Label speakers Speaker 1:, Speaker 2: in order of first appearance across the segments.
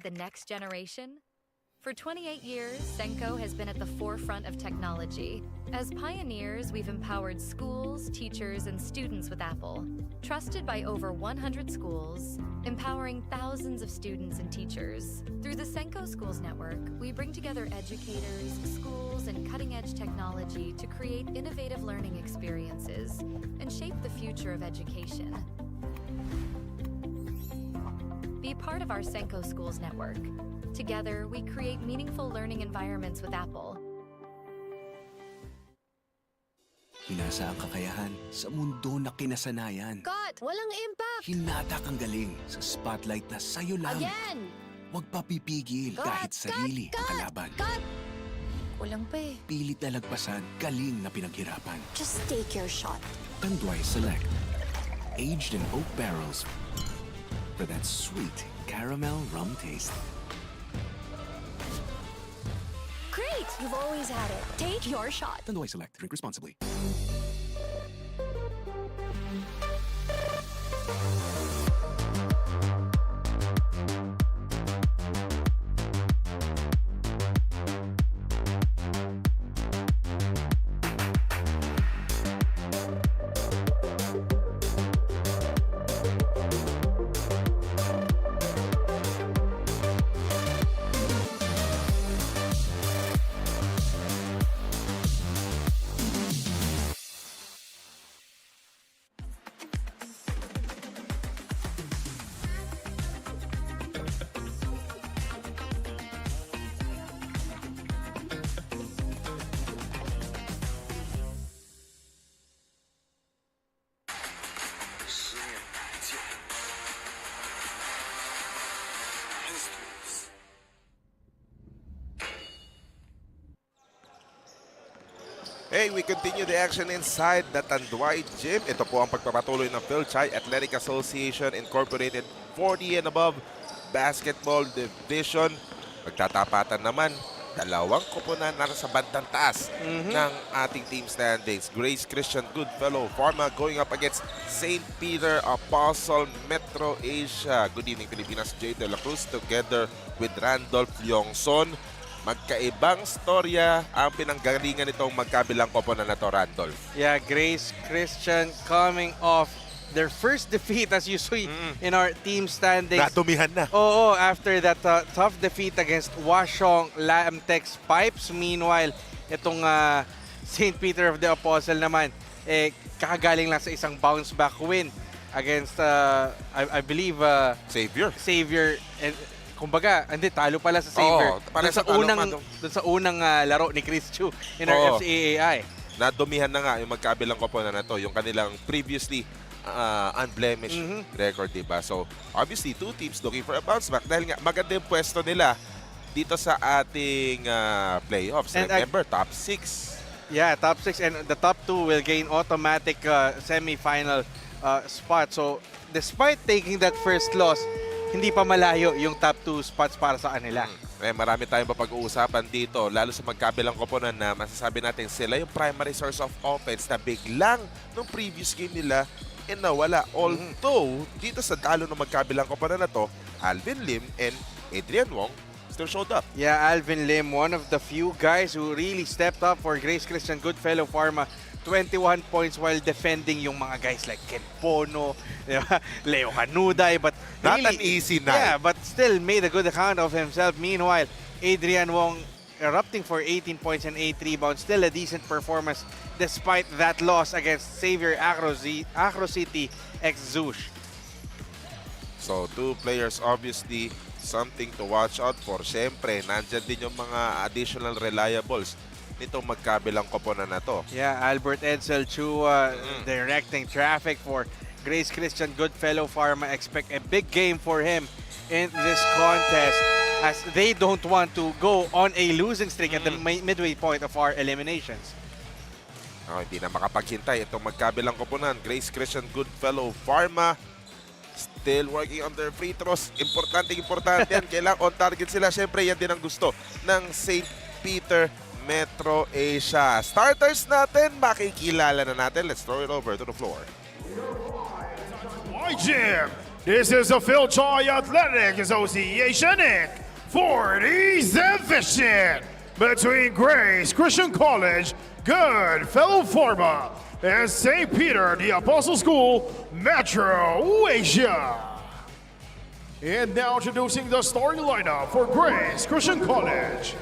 Speaker 1: the next generation? For 28 years, Senko has been at the forefront of technology. As pioneers, we've empowered schools, teachers, and students with Apple. Trusted by over 100 schools, empowering thousands of students and teachers. Through the Senko Schools Network, we bring together educators, schools, and cutting-edge technology to create innovative learning experiences and shape the future of education. Be part of our Senko Schools Network. Together, we create meaningful learning environments with Apple.
Speaker 2: Hinasa ang kakayahan sa mundo na kinasanayan.
Speaker 3: Cut! Walang impact!
Speaker 2: Hinatak ang galing sa spotlight na sa'yo lang.
Speaker 3: Again!
Speaker 2: Huwag papipigil kahit sarili ang kalaban.
Speaker 3: Cut! Kulang pa eh.
Speaker 2: Pilit na lagpasan, galing na pinaghirapan.
Speaker 3: Just take your shot.
Speaker 2: Tanduay Select. Aged in oak barrels for that sweet caramel rum taste.
Speaker 3: Great! You've always had it. Take your shot.
Speaker 2: Tanduay Select. Drink responsibly.
Speaker 4: Hey, we continue the action inside the Tanduay Gym. Ito po ang pagpapatuloy ng Fil-Chi Athletic Association Incorporated 40 and above basketball division. Magtatapatan naman, dalawang koponan na sa bandang taas ng ating team standings. Grace Christian Goodfellow Pharma going up against St. Peter Apostle Metro Asia. Good evening, Pilipinas. Jay De La Cruz together with Randolph Yongson. Magkaibang storya ang pinanggalingan nitong magkabilang koponan na to, Randolph.
Speaker 5: Yeah, Grace Christian coming off their first defeat as you see in our team standings.
Speaker 4: Natumihan na.
Speaker 5: Oo, after that tough defeat against Washong Lamtex Pipes. Meanwhile, itong St. Peter of the Apostle naman, kakagaling lang sa isang bounce back win against, I believe, Xavier. And kumbaga, hindi, talo pala sa Xavier. Doon sa unang laro ni Chris Chu in our FCAAI.
Speaker 4: Nadumihan na nga yung magkabilang koponan na to, yung kanilang previously unblemished record, diba? So, obviously, two teams looking for a bounce back dahil nga maganda yung pwesto nila dito sa ating playoffs. And remember, top 6.
Speaker 5: Yeah, top 6. And the top 2 will gain automatic semi-final spot. So, despite taking that first loss, hindi pa malayo yung top 2 spots para sa kanila.
Speaker 4: Marami tayong papag-uusapan dito, lalo sa magkabilang koponan na masasabi natin sila yung primary source of offense na biglang nung previous game nila nawala. Although, dito sa talo ng magkabilang koponan na to, Alvin Lim and Adrian Wong still showed up.
Speaker 5: Yeah, Alvin Lim, one of the few guys who really stepped up for Grace Christian Goodfellow Pharma. 21 points while defending yung mga guys like Ken Pono, Leo Canuday, but
Speaker 4: not
Speaker 5: really,
Speaker 4: an easy night.
Speaker 5: Yeah, but still made a good account of himself. Meanwhile, Adrian Wong erupting for 18 points and 8 rebounds. Still a decent performance despite that loss against Xavier Acro City ex Zouche.
Speaker 4: So, two players obviously something to watch out for. Siyempre, nandyan din yung mga additional reliables nitong magkabilang koponan na to.
Speaker 5: Yeah, Albert Edsel Chua directing traffic for Grace Christian Goodfellow Pharma. Expect a big game for him in this contest as they don't want to go on a losing streak at the midway point of our eliminations.
Speaker 4: Hindi na makapaghintay itong magkabilang koponan. Grace Christian Goodfellow Pharma still working on their free throws. Importante yan. Kailangan on target sila. Siyempre, yan din ang gusto ng St. Peter Metro Asia. Starters natin, makikilala na natin. Let's throw it over to the floor.
Speaker 6: Tanduay Gym, This is the Fil-Chi Athletic Association Inc. 40s division between Grace Christian College, GOODFELLOW PHARMA, and St. Peter the Apostle School, Metro Asia. And now introducing the starting lineup for Grace Christian College.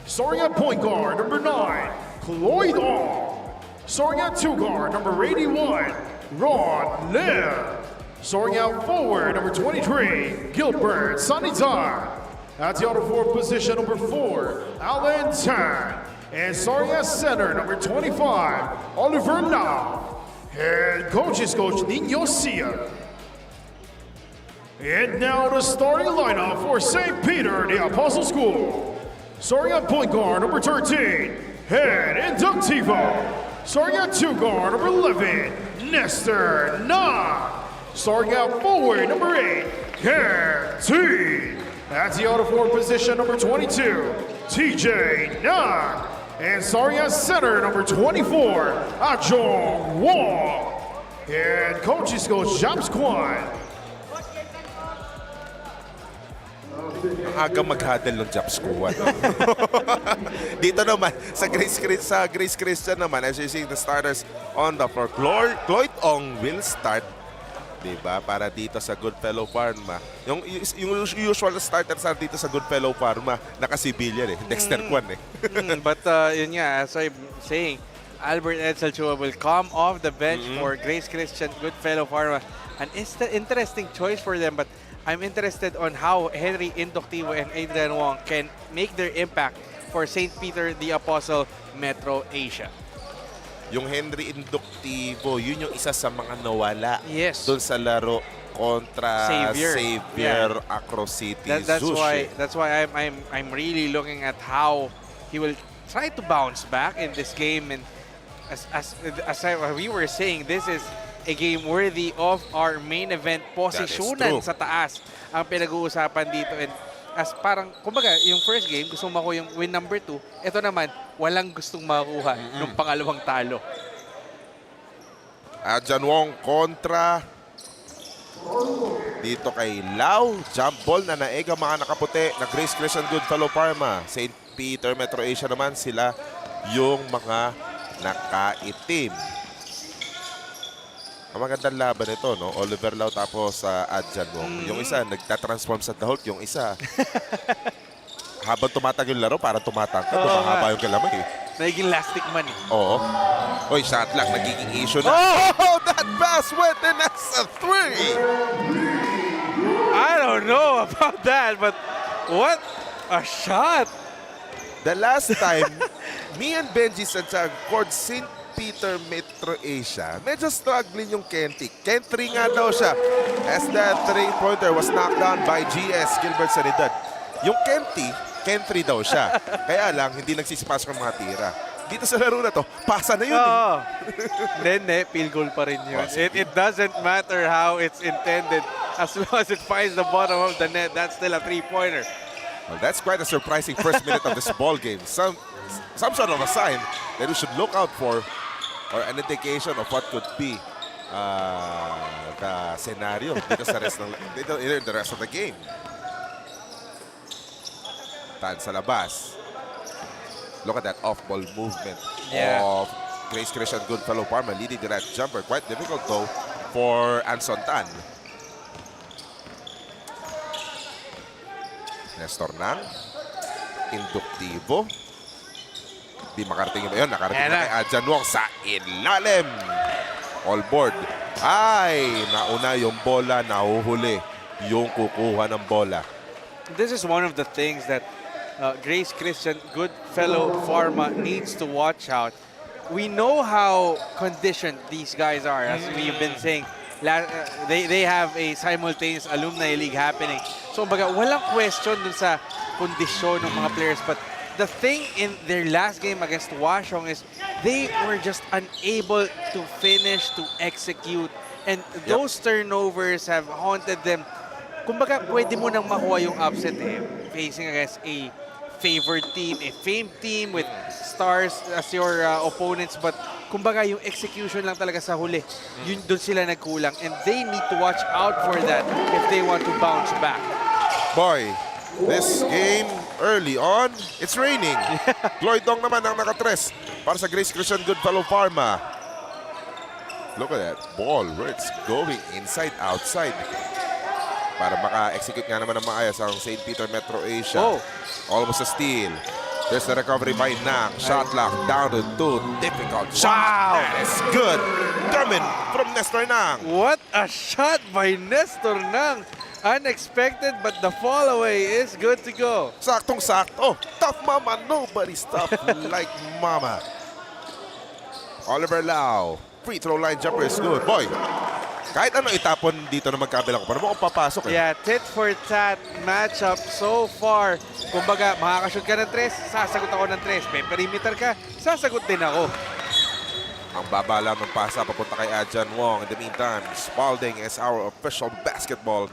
Speaker 6: Starting at point guard, number 9, Cloyd Ong. Starting at 2 guard, number 81, Ron Lim. Starting out forward, number 23, Gilbert Sanitan. At the other forward position, number 4, Alan Tan. And starting at center, number 25, Oliver Lau. Head coach is Coach Nino Sia. And now the starting lineup for St. Peter the Apostle School. Starting at point guard, number 13, Head Inductivo. Starting at 2 guard, number 11, Nestor Na. Starting out forward, number 8, Ken At the other forward position, number 22, TJ Nan. And starting at center, number 24, Ajong Wong. And coaches coach James Kwan.
Speaker 4: Aga mag-huddle ng Japs Kuwan. Dito naman, sa Grace Christian naman, as you see the starters on the floor, Cloyd Ong will start. Diba? Para dito sa GOODFELLOW PHARMA. Yung usual starters are dito sa GOODFELLOW PHARMA, naka-civilian eh. Dexter Kwan eh.
Speaker 5: But yun nga, as I'm saying, Albert Edsel Chua will come off the bench for Grace Christian, GOODFELLOW PHARMA. An interesting choice for them, but I'm interested on how Henry Inductivo and Adrian Wong can make their impact for St. Peter the Apostle, Metro Asia.
Speaker 4: Yung Henry Inductivo, yun yung isa sa mga nawala
Speaker 5: Yes.
Speaker 4: doon sa laro kontra
Speaker 5: Xavier.
Speaker 4: Acro City.
Speaker 5: That's why I'm really looking at how he will try to bounce back in this game. And as we were saying, this is a game worthy of our main event. Posisyonan sa taas ang pinag-uusapan dito. And as parang, kumbaga, yung first game, gusto mo makuha yung win number 2. Ito naman, walang gustong makuha ng pangalawang talo.
Speaker 4: Adjan Wong kontra dito kay Lau. Jump ball na naega mga nakaputi na Grace Christian GOODFELLOW PHARMA. St. Peter Metro Asia naman, sila yung mga nakaitim. Ang magandang laban ito, no? Oliver Lau tapos Adjan Wong. Yung isa, nagtatransform sa The Hulk. Yung isa, habang tumatagal yung laro, parang tumatangkad. Mahaba yung kalamay eh.
Speaker 5: Nagiging lastic man eh.
Speaker 4: Oo. Oy, shot clock, nagiging issue na. Oh, that pass went in as a 3!
Speaker 5: I don't know about that, but what a shot!
Speaker 4: The last time, me and Benji Santiago scored St. Peter Metro Asia, medyo struggling yung Kenty. Ken 3 nga daw siya as that 3-pointer was knocked down by GS Gilbert Sanidad. Yung Kenty, Ken 3 daw siya. Kaya lang, hindi nagsisipasok ng mga tira. Dito sa laro na to, pasa na yun
Speaker 5: Nene, field goal pa rin yun. It doesn't matter how it's intended. As long as it finds the bottom of the net, that's still a 3-pointer.
Speaker 4: Well, that's quite a surprising first minute of this ball game. Some sort of a sign that we should look out for, or an indication of what could be the scenario dito sa rest ng the rest of the game. Tan sa labas. Look at that off-ball movement of Grace Christian GOODFELLOW PHARMA leading the right jumper. Quite difficult though for Anson Tan. Nestor Nang. Inductivo. Di makarating ba yun? Nakarating na kay Adjan Wong sa ilalim. All board. Ay, nauna yung bola, nahuhuli yung kukuha ng bola.
Speaker 5: This is one of the things that Grace Christian GOODFELLOW PHARMA needs to watch out. We know how conditioned these guys are, as we've been saying. They have a simultaneous alumni league happening. So, baga, walang question dun sa kondisyon ng mga players. But the thing in their last game against Washong is they were just unable to finish, to execute. And those turnovers have haunted them. Kumbaga, pwede mo nang makuha yung upset facing against a favored team, a famed team with stars as your opponents. But kumbaga yung execution lang talaga sa huli. Yun doon sila nagkulang and they need to watch out for that if they want to bounce back.
Speaker 4: Boy, this game early on, it's raining. Lloyd Dong naman ang nakatres para sa Grace Christian Goodfellow Pharma. Look at that ball where it's going inside, outside. Para maka-execute nga naman ng maayos ang St. Peter Metro Asia.
Speaker 5: Oh.
Speaker 4: Almost a steal. There's the recovery by Nang. Shot clock down to 2. Difficult shot.
Speaker 5: Wow.
Speaker 4: That is good. Coming from Nestor Nang.
Speaker 5: What a shot by Nestor Nang. Unexpected, but the fall away is good to go.
Speaker 4: Saktong-sakto. Tough mama. Nobody's tough like mama. Oliver Lau. Free throw line jumper is good. Boy, kahit ano itapon dito na magkabilang ko, para mo kung papasok eh.
Speaker 5: Yeah, tit for tat matchup so far. Kumbaga, makakashoot ka ng 3, sasagot ako ng 3. May perimeter ka, sasagot din ako.
Speaker 4: Ang baba lang ng pasa papunta kay Adjan Wong. In the meantime, Spalding is our official basketball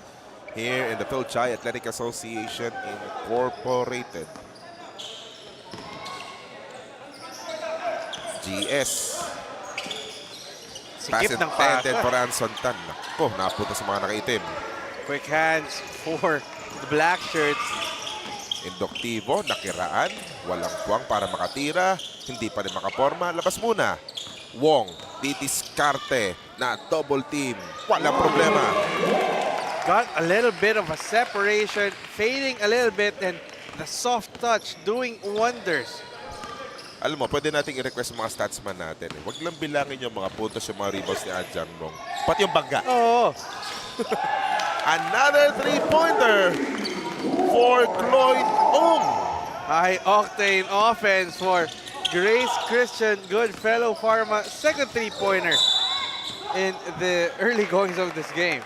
Speaker 4: here in the Fil-Chi Athletic Association Incorporated. GS. Pass
Speaker 5: Sikip ng
Speaker 4: intended
Speaker 5: pasa.
Speaker 4: for Anson Tan. Nako, napunta sa mga nakaitim.
Speaker 5: Quick hands for the black shirts.
Speaker 4: Induktibo, nakiraan. Walang puwang para makatira. Hindi pa rin makaporma. Labas muna. Wong, didiskarte na double team. Walang problema.
Speaker 5: Got a little bit of a separation, fading a little bit, and the soft touch doing wonders.
Speaker 4: Alam mo, pwede nating i-request mga statsman natin. Eh. Huwag lang bilangin yung mga puntos, yung mga rebounds ni Adjan Wong. Pati yung bangga.
Speaker 5: Oo.
Speaker 4: Another three-pointer for Cloyd Ong.
Speaker 5: High octane offense for Grace Christian Goodfellow Pharma. Second three-pointer in the early goings of this game.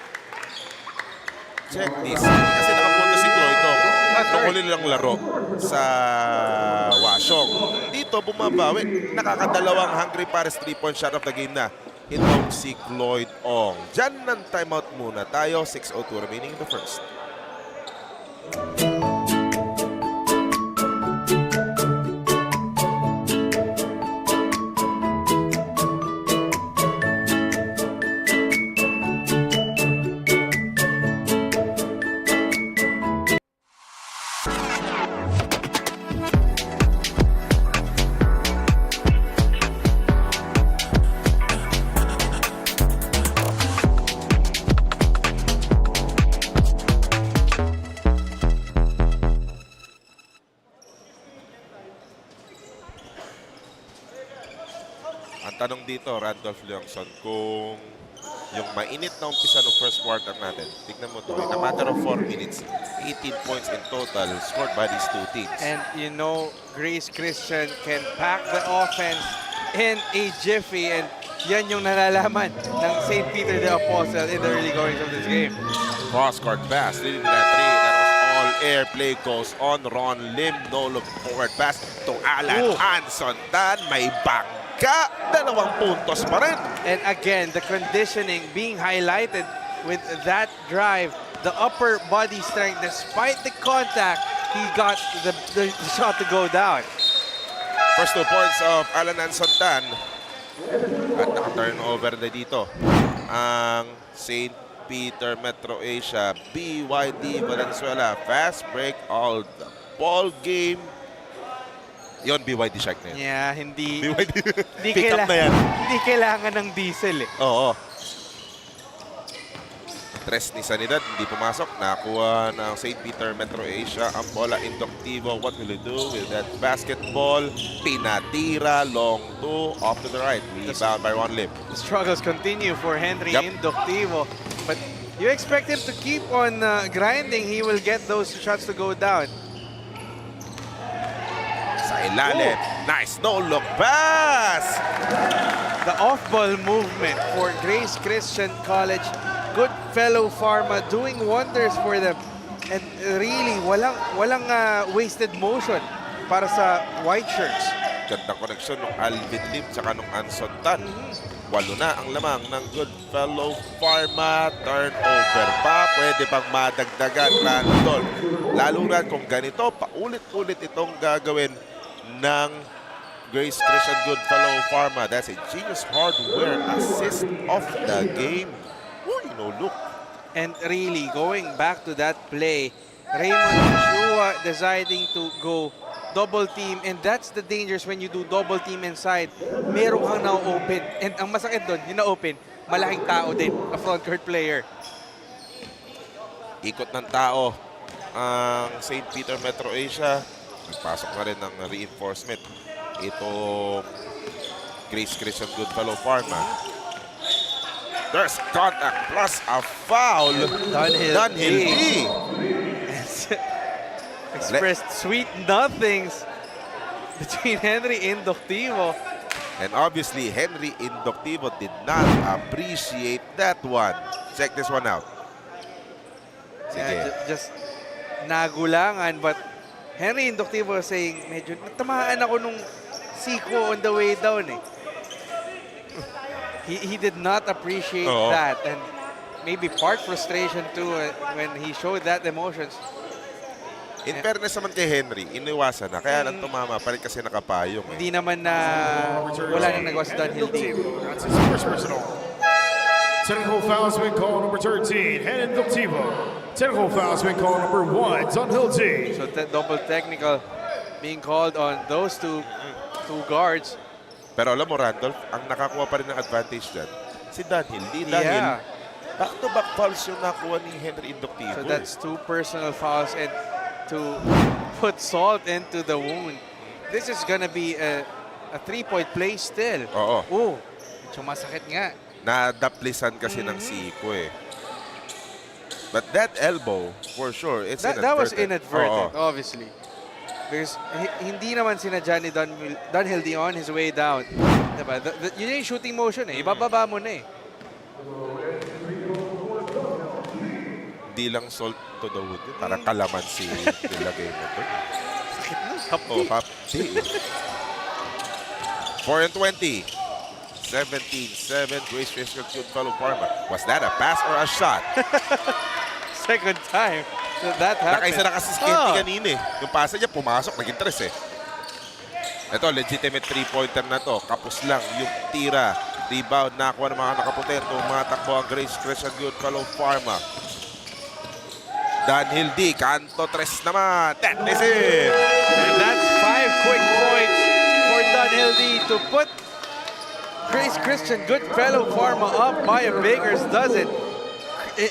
Speaker 4: Check this. Kasi nakapunta si Cloyd Ong. Nung huli nilang laro sa Washong. Dito bumabawi. Nakakadalawang Hungry Paris 3-point shot of the game na. Itong si Cloyd Ong. Diyan ng timeout muna tayo. 6:02 remaining in the first. Tanong dito, Randolph Leongson, kung yung mainit na umpisa ng first quarter natin, tignan mo to, in a matter of 4 minutes, 18 points in total scored by these two teams.
Speaker 5: And you know, Grace Christian can pack the offense in a jiffy, and yan yung nalalaman ng St. Peter the Apostle in the early goings of this game.
Speaker 4: Cross-court pass, leading that three, that was all air. Play goes on, Ron Lim, no look forward pass to Alan Anson. Dan, may bangga, 2 puntos pa rin.
Speaker 5: And again, the conditioning being highlighted with that drive, the upper body strength, despite the contact, he got the shot to go down.
Speaker 4: First 2 points of Alan Anson Tan. At naka-turnover na dito ang St. Peter Metro Asia, BYD Valenzuela. Fast break all the ball game. Yon, BYD Shark na yan.
Speaker 5: Yeah, hindi
Speaker 4: Pick up na yan.
Speaker 5: Hindi kailangan ng diesel eh.
Speaker 4: Oo. Tres ni Sanidad, hindi pumasok. Nakuha ng St. Peter Metro Asia ang bola. Induktibo, what will he do with that basketball? Pinatira, long 2, off to the right. Rebound by Ron Lim.
Speaker 5: The struggles continue for Henry Induktivo. But you expect him to keep on grinding. He will get those shots to go down.
Speaker 4: Sa ilalim. Nice no-look pass!
Speaker 5: The off-ball movement for Grace Christian College. Goodfellow Pharma doing wonders for them. And really, walang wasted motion para sa white shirts.
Speaker 4: Ganda koneksyon ng Alvin Lim tsaka ng Anson Tan. 8 na ang lamang ng Goodfellow Pharma. Turnover pa. Pwede pang madagdagan, Randolph. Lalo na kung ganito, paulit-ulit itong gagawin ng Grace Christian Goodfellow Pharma. That's a genius hardware assist of the game. Uy, no look.
Speaker 5: And really, going back to that play, Raymond Chua deciding to go double team, and that's the dangers when you do double team inside. Meron kang na-open, and ang masakit doon, yung na-open, malaking tao din, a front court player.
Speaker 4: Ikot ng tao ang St. Peter Metro Asia. Nagpasok na rin ng reinforcement. Ito Grace Christian Goodfellow Pharma. There's contact plus a foul. Dunhill D.
Speaker 5: Expressed sweet nothings between Henry Indoctivo.
Speaker 4: And obviously, Henry Indoctivo did not appreciate that one. Check this one out. Sige.
Speaker 5: Yeah, just nagulangan, but Henry Indoctivo was saying, medyo natamaan ako nung siko on the way down eh. He did not appreciate that, and maybe part frustration too when he showed that emotions.
Speaker 4: In fairness naman kay Henry, iniwasan na. Kaya lang tumama pa rin kasi nakapayong eh.
Speaker 5: Hindi naman na wala nang nagawa sa Dunhill team.
Speaker 6: That's his first personal. Technical foul has been called number 13, Henry Indoctivo. Technical foul has been called number 1, Dunhill D.
Speaker 5: So that double technical being called on those two guards.
Speaker 4: Pero alam mo, Randolph, ang nakakuha pa rin ng advantage dyan, si Dunhill D. Dahil back-to-back fouls yung nakuha ni Henry Indoctivo.
Speaker 5: So that's 2 personal fouls and to put salt into the wound. This is gonna be a 3-point play still.
Speaker 4: Oo.
Speaker 5: Oh, medyo masakit nga.
Speaker 4: Nadaplisan kasi ng siko eh. But that elbow, for sure, it's inadvertent.
Speaker 5: That was inadvertent,
Speaker 4: Oo.
Speaker 5: obviously. Because hindi naman sinadya ni Dunhill D on his way down. Diba? Yun yung shooting motion eh. Ibababa mo na eh.
Speaker 4: Hindi lang salt to the wood. Parang kalamansi nilagay mo doon. Oh, hapti. 4 and 20. 17-7. Grace Christian Goodfellow Pharma. Was that a pass or a shot?
Speaker 5: Second time that happened.
Speaker 4: Nakaisa na kasi si Kenty kanina eh. Yung pasa niya, pumasok. Naging 3 eh. Ito, legitimate 3-pointer na to. Kapos lang yung tira. Rebound, nakuha ng mga nakaputi. Tumatakbo ang Grace Christian Goodfellow Pharma. Dunhill D, kanto 3 naman. That is it.
Speaker 5: And that's 5 quick points for Dunhill D to put Grace Christian Goodfellow Pharma up by a Bakers dozen.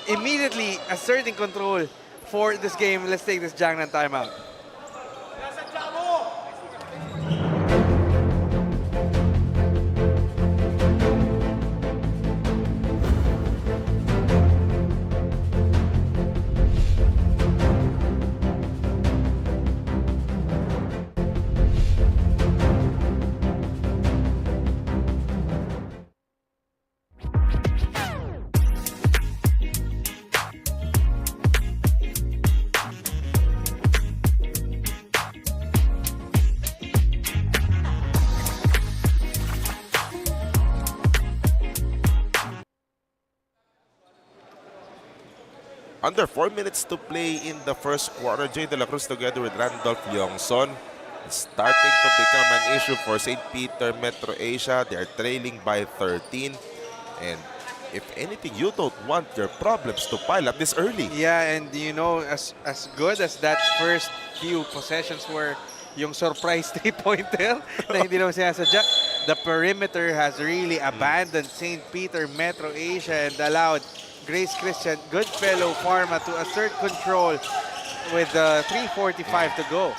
Speaker 5: Immediately asserting control for this game. Let's take this Jangnan timeout.
Speaker 4: Under 4 minutes to play in the first quarter. Jay De La Cruz together with Randolph Yongson is starting to become an issue for St. Peter Metro Asia. They are trailing by 13. And if anything, you don't want your problems to pile up this early.
Speaker 5: Yeah, and you know, as good as that first few possessions were, yung surprise 3-pointer na hindi naman sinasadya, the perimeter has really abandoned St. Peter Metro Asia and allowed Grace Christian Goodfellow Pharma to assert control with 3:45 to go.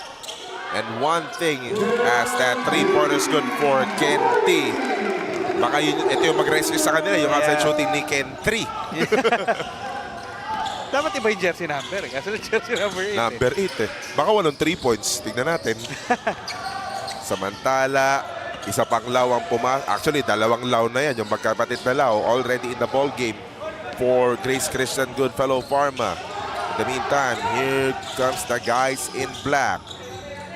Speaker 4: And one thing, as that 3-pointer is good for Kenty. Baka ito yung mag-rescue sa kanila, yung outside shooting ni Ken 3.
Speaker 5: Dapat iba yung jersey number. Kasi jersey number 8.
Speaker 4: Number 8 eh. Baka walang 3 points. Tignan natin. Samantala, isa pang law ang actually, dalawang law na yan. Yung magkapatid na law already in the ball game for Grace Christian Goodfellow Pharma. In the meantime, here comes the guys in black.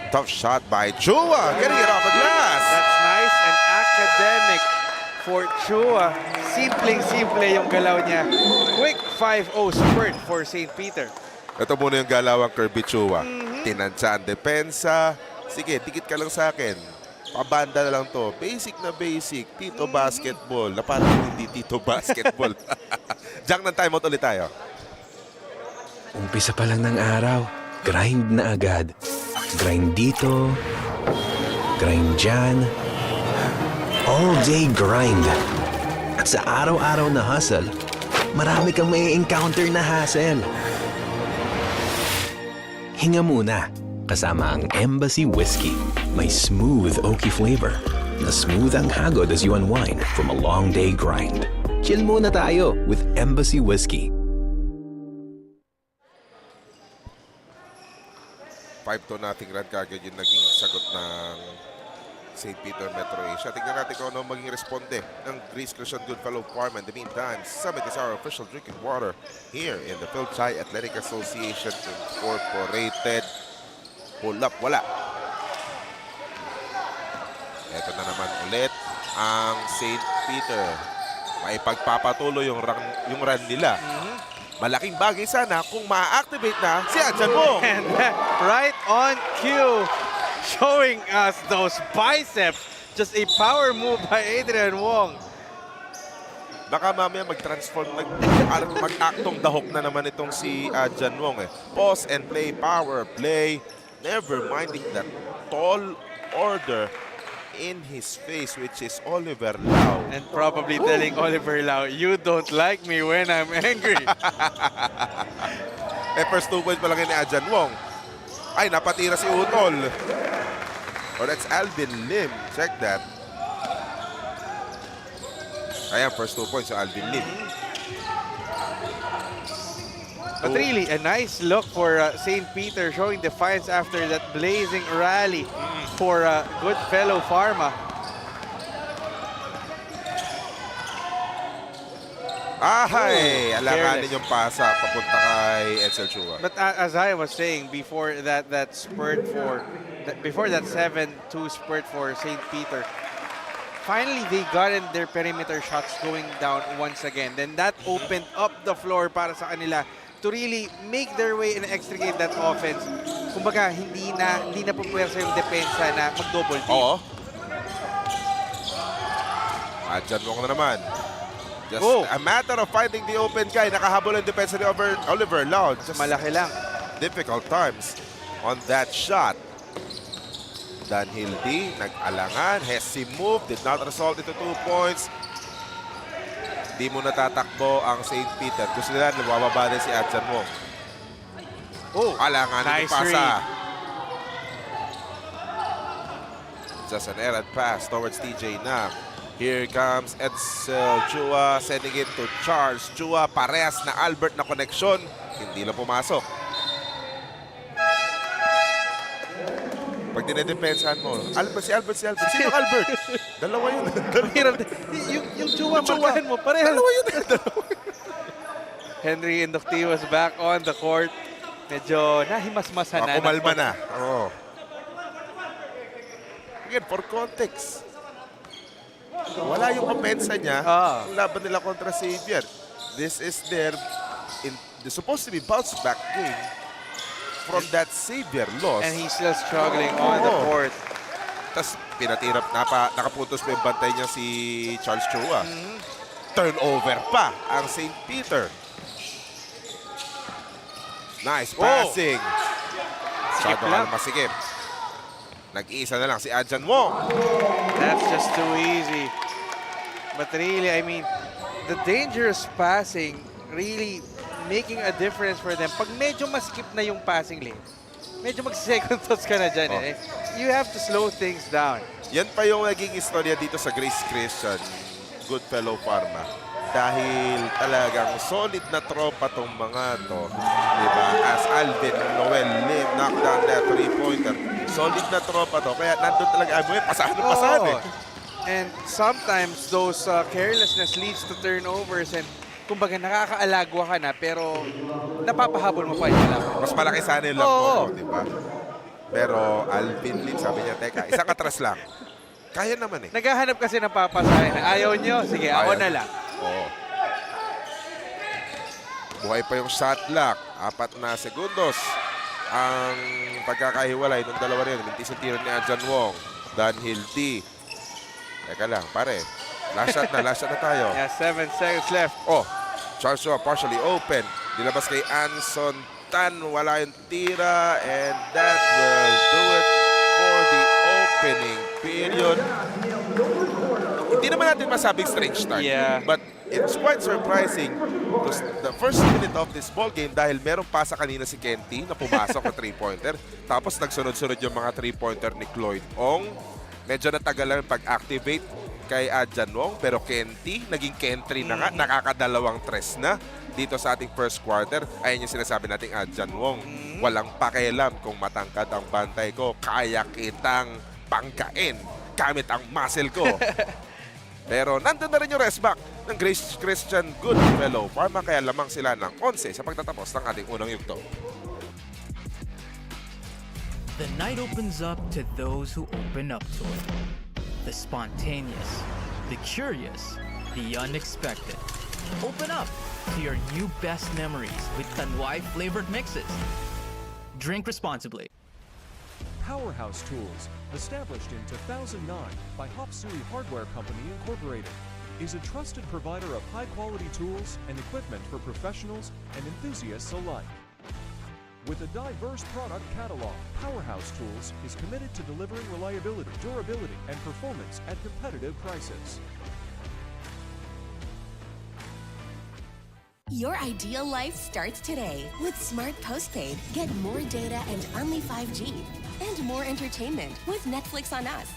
Speaker 4: Tough shot by Chua, getting it off the glass.
Speaker 5: That's nice and academic for Chua. Simpleng-simple yung galaw niya. Quick 5-0 spurt for St. Peter.
Speaker 4: Ito muna yung galawang Kirby Chua. Tinansya ang depensa. Sige, dikit ka lang sa akin. pabanda na lang to. Basic na basic. Tito basketball. Na parang hindi Tito basketball. Jack, ng timeout ulit tayo.
Speaker 2: Umpisa pa lang ng araw, grind na agad. Grind dito, grind dyan. All day grind. At sa araw-araw na hustle, marami kang may encounter na hassle. Hinga muna, kasama ang Embassy Whiskey. May smooth oaky flavor na smooth ang hagod as you unwind from a long day grind. Chill muna tayo with Embassy Whiskey.
Speaker 4: 5-2 nating run kagad yung naging sagot ng St. Peter Metro Asia. Tignan natin kung ano maging responde ng Grace Christian Goodfellow Pharma. In the meantime, Summit is our official drinking water here in the Fil-Chi Athletic Association Incorporated. Pull up, wala. Ito na naman ulit ang St. Peter. May pagpapatuloy yung run nila. Malaking bagay sana kung ma-activate na si Adjan Wong.
Speaker 5: And right on cue, showing us those biceps. Just a power move by Adrian Wong.
Speaker 4: Baka mamaya mag-transform, mag-actong dahok na naman itong si Adjan Wong. Pause and play, power play. Never minding that tall order in his face, which is Oliver Lau.
Speaker 5: And probably telling Oliver Lau, you don't like me when I'm angry.
Speaker 4: First 2 points pa lang ni Adjan Wong. Ay, napatira si Utol. Or that's Alvin Lim. Check that. Ayan, first 2 points, so Alvin Lim.
Speaker 5: But really, a nice look for St. Peter, showing defiance after that blazing rally for Goodfellow Pharma.
Speaker 4: Ahay! Alanganin yung pasa papunta kay Edsel Chua.
Speaker 5: But as I was saying, before that spurt before that 7-2 spurt for St. Peter, finally they gotten their perimeter shots going down once again. Then that opened up the floor para sa kanila to really make their way and extricate that offense. Kumbaga, hindi na pupuwersa yung depensa na mag-double team.
Speaker 4: Oo. Adjan Wong na naman. Just a matter of finding the open guy. Nakahabol ang depensa ni Oliver Lau. Just
Speaker 5: Malaki lang.
Speaker 4: difficult times on that shot. Dan Hildy, nag-alangan. Hesi move, did not result into 2 points. Di mo natatakbo ang St. Peter. Gusto nila, nabababa din si Adjan Wong. Alangan
Speaker 5: nice
Speaker 4: yung pasa.
Speaker 5: read.
Speaker 4: Just an errant pass towards TJ na. Here comes Edsel Chua, sending it to Charles Chua. Parehas na Albert na koneksyon. Hindi lang pumasok. Pag dinedepensahan mo, si Albert. Sino Albert? Dalawa yun.
Speaker 5: yung Chua, markahan mo, pareha.
Speaker 4: Dalawa yun.
Speaker 5: Henry Indocti was back on the court. Medyo nahimasmasan na.
Speaker 4: Kumalma na. Oo. Again, for context. Wala yung opensa niya. Ang laban nila kontra Xavier. This is they're supposed to be bounce back game from that Xavier loss.
Speaker 5: And he's still struggling on the court.
Speaker 4: Tapos pinatirap, nakapuntos pa yung bantay niya si Charles Chua. Turnover pa ang St. Peter. Nice passing. Masyado ka masigip. Nag-iisa na lang si Adjan Wong.
Speaker 5: That's just too easy. But really, I mean, the dangerous passing really making a difference for them. Pag medyo maskip na yung passing lane, medyo mag-second thoughts ka na dyan. Eh. You have to slow things down.
Speaker 4: Yan pa yung naging istorya dito sa Grace Christian Goodfellow Pharma. Dahil talagang solid na tropa tong mga to. Diba? As Alvin Noel Lim knocked down that 3-pointer. Solid na tropa to. Kaya nandun talaga, pasahan eh.
Speaker 5: And sometimes those carelessness leads to turnovers and kumbaga nakakaalagwa ka na pero napapahabol mo pa yung laban.
Speaker 4: Mas malaki sana yung lambo, no, diba? Pero Alvin Lim, sabi niya, teka, isang atras lang. Kaya naman eh.
Speaker 5: Naghahanap kasi ng papasahin. Ayaw nyo? Sige, ako na lang.
Speaker 4: Oo. Buhay pa yung shot clock. 4 na segundos ang pagkakahiwalay ng dalawa rin. Mintis ang tiro ni Adjan Wong. Dunhill D. Teka lang, pare. Last shot na tayo.
Speaker 5: Yeah, 7 seconds left.
Speaker 4: Oh, Joshua partially open. Dilabas kay Anson Tan. Wala yung tira. And that will do it for the opening period. Hindi naman natin masabing strange start.
Speaker 5: Yeah.
Speaker 4: But it's quite surprising the first minute of this ball game dahil meron pasa kanina si Kenty na pumasok na 3-pointer. Tapos nagsunod-sunod yung mga 3-pointer ni Cloyd Ong. Medyo natagalan pag-activate kay Adjan Wong. Pero Kenty, naging Kentry na nga. Nakakadalawang tres na dito sa ating first quarter. Ayun yung sinasabi nating Adjan Wong. Walang pakialam kung matangkad ang bantay ko. Kaya kitang bangkain gamit ang muscle ko. Pero nandun na rin yung rest back ng Grace Christian Goodfellow Pharma. Kaya lamang sila ng 11 sa pagtatapos ng ating unang yugto.
Speaker 7: The night opens up to those who open up to it. The spontaneous, the curious, the unexpected. Open up to your new best memories with Tanduay flavored mixes. Drink responsibly.
Speaker 8: Powerhouse Tools, established in 2009 by Hopsui Hardware Company Incorporated, is a trusted provider of high-quality tools and equipment for professionals and enthusiasts alike. With a diverse product catalog, Powerhouse Tools is committed to delivering reliability, durability, and performance at competitive prices.
Speaker 3: Your ideal life starts today. With Smart Postpaid, get more data and only 5G. And more entertainment with Netflix on Us.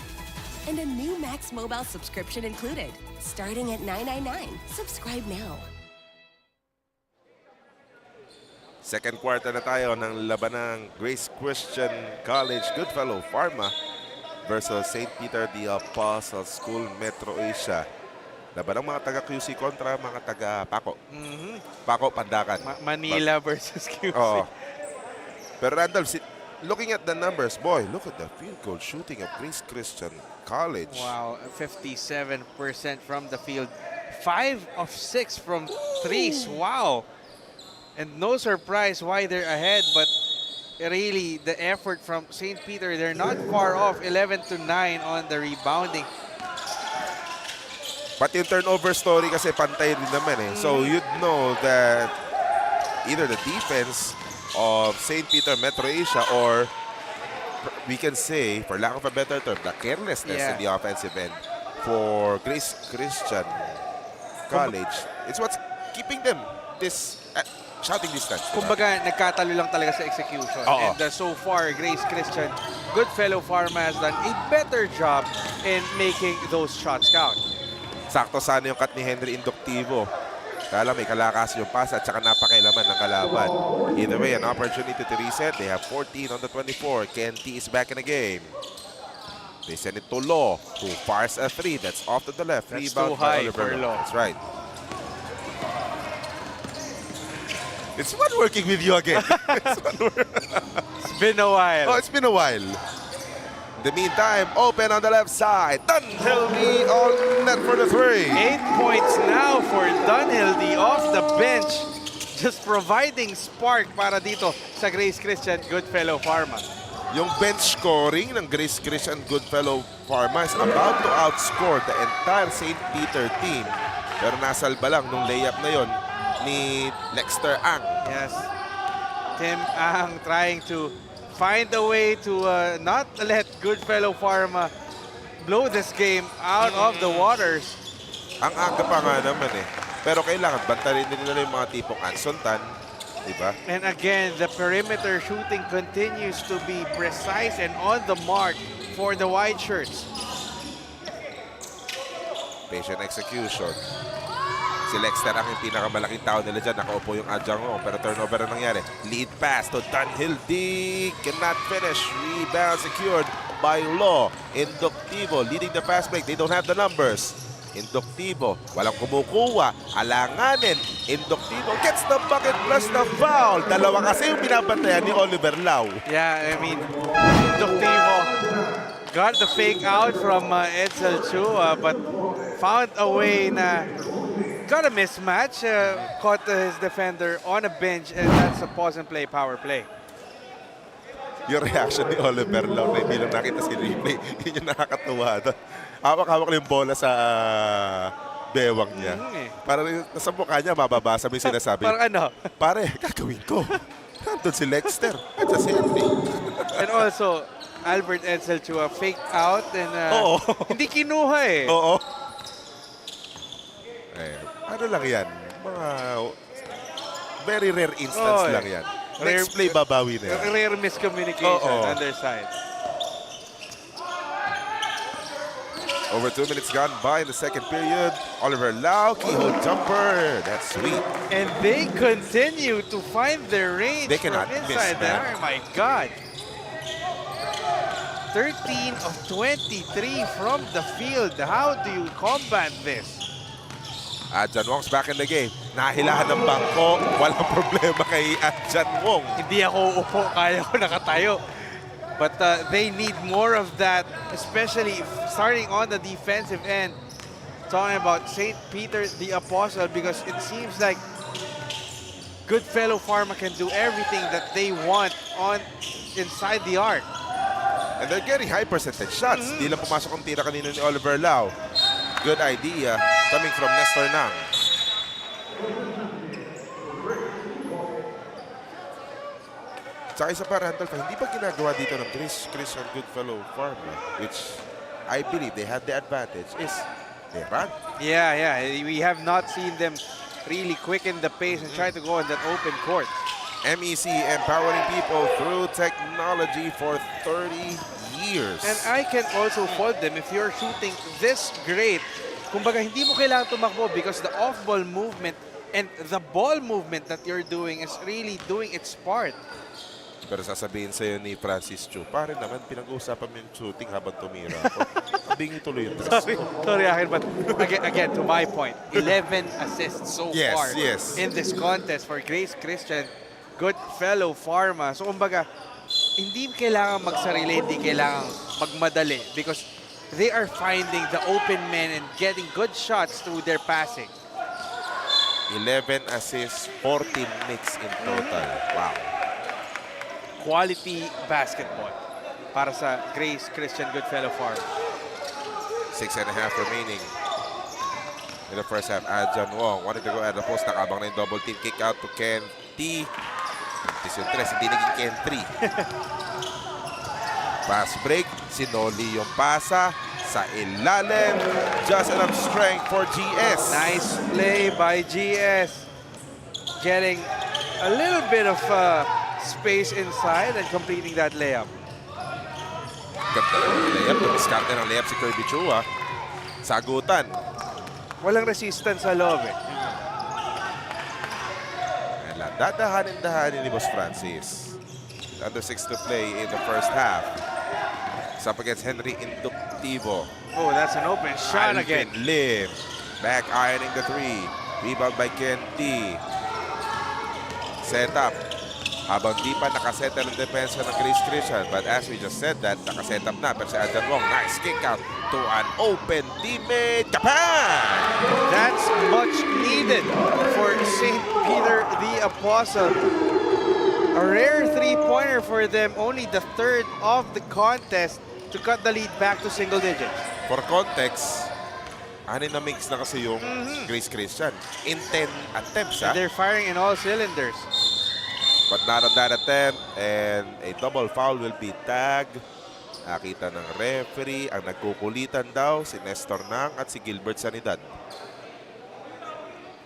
Speaker 3: And a new Max Mobile subscription included. Starting at $9.99. Subscribe now.
Speaker 4: Second quarter na tayo ng labanang Grace Christian College Goodfellow Pharma versus St. Peter the Apostle School Metro Asia. Laban ng mga taga-QC kontra mga taga-Paco. Paco, Pandakan.
Speaker 5: Manila versus QC.
Speaker 4: Oo. Pero Randall, looking at the numbers, boy, look at the field goal shooting of Grace Christian College.
Speaker 5: Wow, 57% from the field. 5 of 6 from threes. Wow. And no surprise why they're ahead, but really the effort from St. Peter, they're not far off. 11-9 on the rebounding.
Speaker 4: Pati yung turnover story kasi pantay rin naman eh. So you'd know that either the defense of St. Peter Metro Asia or we can say, for lack of a better term, the carelessness in the offensive end for Grace Christian College. It's what's keeping them this shouting distance.
Speaker 5: Kumbaga, nagkatalo lang talaga sa execution. And so far, Grace Christian, Goodfellow Pharma has done a better job in making those shots count.
Speaker 4: Sakto sana yung cut ni Henry Inductivo. Kala may kalakas yung pass at saka napakailaman ng kalaban. Either way, an opportunity to reset. They have 14 on the 24. Kenty is back in the game. They send it to Law, who fires a 3. That's off to the left.
Speaker 5: That's
Speaker 4: Rebound
Speaker 5: too high
Speaker 4: by Oliver
Speaker 5: for Law.
Speaker 4: That's right. It's not working with you again.
Speaker 5: It's been a while.
Speaker 4: Oh, it's been a while. In the meantime, open on the left side. Dunhill on net for the 3.
Speaker 5: 8 points now for Dunhill off the bench. Just providing spark para dito sa Grace Christian Goodfellow Pharma.
Speaker 4: Yung bench scoring ng Grace Christian Goodfellow Pharma is about to outscore the entire St. Peter team. Pero nasalba lang nung layup na yon ni Lexter Ang.
Speaker 5: Yes. Tim Ang trying to find a way to not let Goodfellow Pharma blow this game out of the waters.
Speaker 4: Ang aga pa nga naman eh. Pero kailangan bantarin din nila yung mga tipong Anson Tan. Diba?
Speaker 5: And again, the perimeter shooting continues to be precise and on the mark for the white shirts.
Speaker 4: Patient execution. Si Lexter ang yung pinakamalaking tao nila dyan. Nakaupo yung Adjang Wong. Pero turnover ang nangyari. Lead pass to Dunhill D. Cannot finish. Rebound secured by Law. Inductivo leading the fast break. They don't have the numbers. Inductivo. Walang kumukuha. Alanganin. Inductivo gets the bucket plus the foul. Dalawa kasi yung binabantayan ni Oliver Lau.
Speaker 5: Yeah, I mean, Inductivo got the fake out from Edsel Chu, but found a way na got a mismatch, caught his defender on a bench, and that's a pause and play power play.
Speaker 4: Yung reaction ni Oliver Lau na hindi lang nakita si replay. Yun yung nakakatuwa doon. Hawak-hawak lang yung bola sa bewang niya. Parang nasa mukha niya, mababasa mo yung sinasabi.
Speaker 5: Parang ano?
Speaker 4: Pare, gagawin ko. Nandun si Lexter. At si Henry.
Speaker 5: And also, Albert Edsel Chua faked out and
Speaker 4: Oo.
Speaker 5: hindi kinuha eh.
Speaker 4: Oo. Ano lang yan? Mga very rare instance lang yan. Next play, babawi na yan.
Speaker 5: Rare miscommunication
Speaker 4: Oo.
Speaker 5: on their side.
Speaker 4: Over 2 minutes gone by in the second period. Oliver Lau, keyhole jumper. That's sweet.
Speaker 5: And they continue to find their range
Speaker 4: They cannot
Speaker 5: from
Speaker 4: miss,
Speaker 5: inside the
Speaker 4: man.
Speaker 5: arc. My God. 13 of 23 from the field. How do you combat this?
Speaker 4: Adjan Wong's back in the game. Nahilahan ng bangko. Walang problema kay Adjan Wong.
Speaker 5: Hindi ako upo, kaya ko nakatayo. But they need more of that, especially starting on the defensive end. Talking about St. Peter the Apostle, because it seems like Goodfellow Pharma can do everything that they want on inside the arc.
Speaker 4: And they're getting high percentage shots. Di lang pumasok ang tira kanina ni Oliver Lau. Good idea coming from Nestor Nang. Tsaka isa pa, Randolph, hindi ba ginagawa dito ng Christian Goodfellow Pharma, which I believe they had the advantage, is they run.
Speaker 5: Yeah. We have not seen them really quicken the pace and try to go on that open court.
Speaker 4: MEC empowering people through technology for 30 years.
Speaker 5: And I can also fault them if you're shooting this great. Kumbaga, hindi mo kailangan tumakbo because the off-ball movement and the ball movement that you're doing is really doing its part.
Speaker 4: Pero sasabihin sa'yo ni Francis Chu, pare naman, pinag-uusapan mo yung shooting habang tumira ako. Abingin tuloy yung dress.
Speaker 5: Sorry, Akin, but again, to my point, 11 assists so far in this contest for Grace Christian Goodfellow Pharma. So, kumbaga, hindi kailangan magsarili, hindi kailangan magmadali because they are finding the open men and getting good shots through their passing.
Speaker 4: 11 assists, 14 nicks in total. Wow.
Speaker 5: Quality basketball para sa Grace Christian Goodfellow Pharma.
Speaker 4: 6.5 remaining in the first half. Adjan Wong wanted to go at the post. Nakabang na yung double team. Kick out to Ken T. Yung 3, hindi naging Ken 3. Pass break. Sinoli yung pasa sa ilalim. Just enough strength for GS.
Speaker 5: Nice play by GS. Getting a little bit of space inside and completing that layup.
Speaker 4: Ganda ng layup. Tumiskarte ng layup si Kirby Chua. Sagutan.
Speaker 5: Walang resistance sa loob eh.
Speaker 4: Dadahanin-dahanin ni Boss Francis. Under 6 to play in the first half. It's up against Henry Inductivo.
Speaker 5: Oh, that's an open shot again.
Speaker 4: Lim. Back ironing the 3. Rebound by Ken T. Set up. Habang di pa nakasettle ang depensa ng Grace Christian. But as we just said that, nakaset up na. Pero si Adjan Wong, nice kick out to an open teammate. Japan!
Speaker 5: That's much needed for St. Peter the Apostle. A rare three-pointer for them. Only the third of the contest to cut the lead back to single digits.
Speaker 4: For context, anin na mix na kasi yung Grace Christian. In 10 attempts, ha?
Speaker 5: They're firing in all cylinders.
Speaker 4: But not on that attempt, and a double foul will be tagged. Nakita ng referee, ang nagkukulitan daw si Nestor Nang at si Gilbert Sanidad.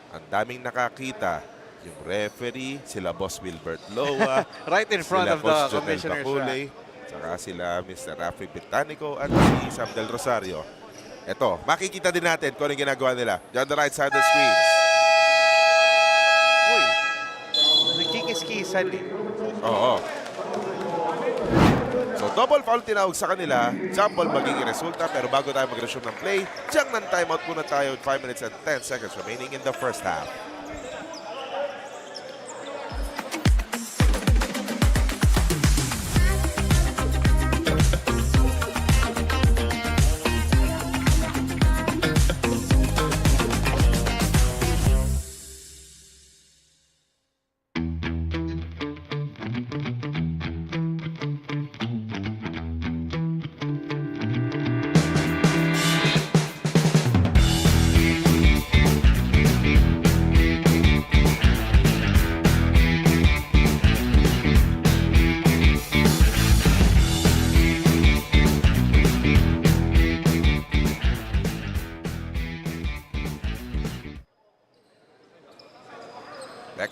Speaker 4: Ang daming nakakita, yung referee, sila Boss Wilbert Loa,
Speaker 5: right in front
Speaker 4: sila
Speaker 5: of the
Speaker 4: Coach Jonel
Speaker 5: commissioner's
Speaker 4: Baculay, saka sila Mr. Rafi Britannico at si Sam Del Rosario. Ito, makikita din natin kung anong ginagawa nila. Diyan the right side of the screens.
Speaker 5: Nagkikiskisan eh.
Speaker 4: Oo. So, double foul tinawag sa kanila. Jump ball magiging resulta. Pero bago tayo mag-resume ng play, diyang ng timeout muna tayo with 5 minutes and 10 seconds remaining in the first half.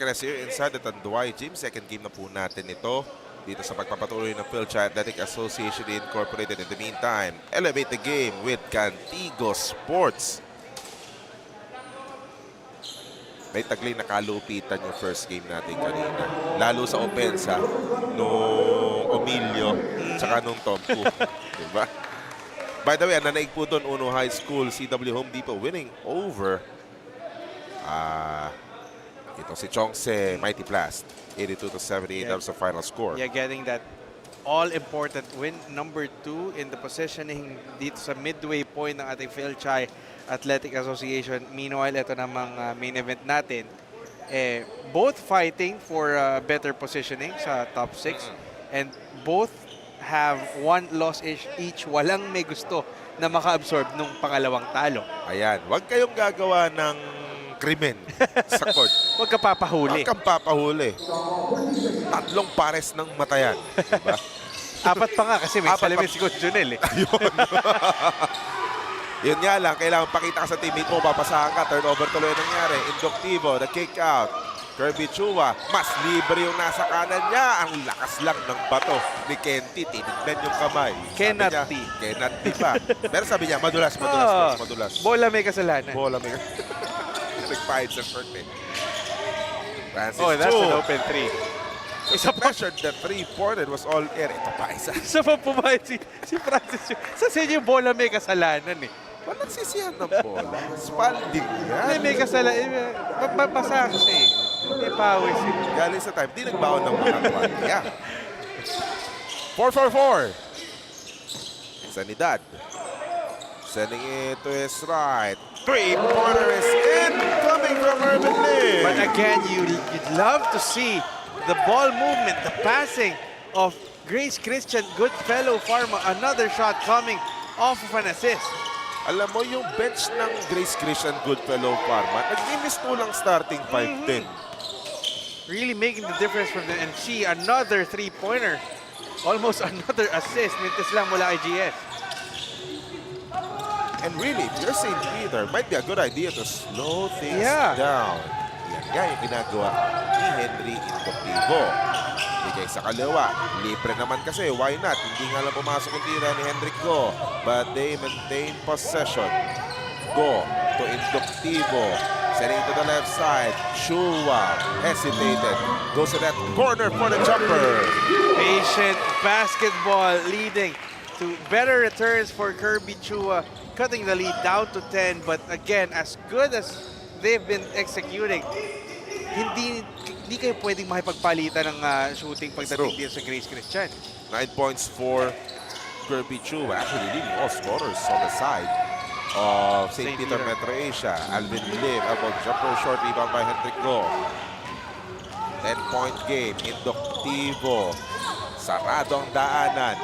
Speaker 4: Progress here inside the Tanduay Gym. Second game na po natin ito dito sa pagpapatuloy ng Fil-Chi Athletic Association Incorporated. In the meantime, elevate the game with Cantigo Sports. May tagli nakalupitan yung first game natin kanina. Lalo sa opensa nung Emilio tsaka nung Tompu. Diba? By the way, ang nanaig po doon, Uno High School, CW Home Depot winning over ito si Chongse Mighty Blast. 82-78, that was the final score.
Speaker 5: Yeah, getting that all-important win. Number 2 in the positioning dito sa midway point ng ating Fil-Chi Athletic Association. Meanwhile, ito namang main event natin. Both fighting for better positioning sa top 6. And both have 1 loss each. Walang may gusto na maka-absorb nung pangalawang talo.
Speaker 4: Ayan, huwag kayong gagawa ng krimen sa court.
Speaker 5: Huwag ka papahuli.
Speaker 4: Huwag kang papahuli. 3 pares ng matayan. Diba?
Speaker 5: 4 pa nga kasi may salamin si Coach Junel.
Speaker 4: Ayun. Yun nga lang, kailangan pakita ka sa teammate mo, papasahan ka, turnover tuloy nangyari. Inductivo, the kick out. Kirby Chua, mas libre yung nasa kanan niya. Ang lakas lang ng bato ni Kenty. Tinignan yung kamay.
Speaker 5: Cannot be.
Speaker 4: Cannot be pa. Pero sabi niya, madulas.
Speaker 5: Bola may kasalanan.
Speaker 4: Bola may kasalanan. Nagpahid sa short eh. Francis
Speaker 5: That's
Speaker 4: Chu.
Speaker 5: an open 3.
Speaker 4: Isa pressured the 3-pointed was all air. Ito pa isa.
Speaker 5: Isa pa pumayad si Francis. Sa inyo yung bola may kasalanan eh.
Speaker 4: Walang sisihan ng bola. Spalding yan.
Speaker 5: May kasalanan. Mapasa kasi eh. May pawis eh.
Speaker 4: Galing sa time, di nagbaon ng mga kwan. Yeah. 4-4-4. Sanidad. Sending it to his right. 3-pointer is in. Coming from Urban Lim.
Speaker 5: But again, you'd love to see the ball movement, the passing of Grace Christian, Goodfellow Pharma. Another shot coming off of an assist.
Speaker 4: Alam mo, yung bench ng Grace Christian Goodfellow Pharma, nag-miss lang starting 5-10.
Speaker 5: Really making the difference from them. And she, another 3-pointer. Almost another assist. Mintis lang mula kay GS.
Speaker 4: And really, if you're St. Peter, might be a good idea to slow things down. Yan nga yung ginagawa ni Henry Inductivo. Bigay sa kaliwa. Libre naman kasi. Why not? Hindi nga lang pumasok yung tira ni Hendrick Go. But they maintain possession. Go to Inductivo. Sending to the left side. Chua hesitated. Goes to that corner for the jumper.
Speaker 5: Patient basketball leading to better returns for Kirby Chua, cutting the lead down to 10. But again, as good as they've been executing, hindi kayo pwedeng makipagpalitan ng shooting pagdating dito sa Grace Christian.
Speaker 4: 9 points for Kirby Chua. Actually leading all scorers on the side of St. Peter Metro Asia. Alvin Lim, about jumper short rebound by Hendrick Go. 10-point game. Inductivo. Sarado ang daanan.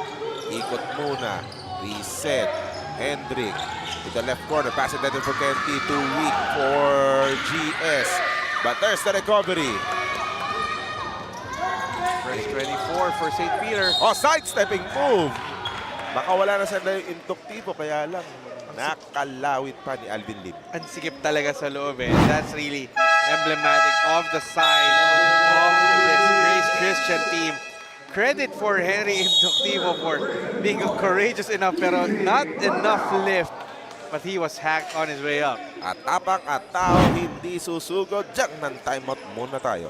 Speaker 4: Ikot muna. Reset. Hendrick to the left corner. Pass it for Kenty. Too weak for GS. But there's the recovery.
Speaker 5: First 24 for St. Peter.
Speaker 4: Oh, sidestepping move. Baka wala na sa Inductivo, kaya lang nakalawit pa ni Alvin Lim.
Speaker 5: Ang sikip talaga sa loob eh. That's really emblematic of the side of this Grace Christian team. Credit for Henry Inductivo for being courageous enough pero not enough lift. But he was hacked on his way up.
Speaker 4: At tapang at tao hindi susugod. Diyan ng timeout muna tayo.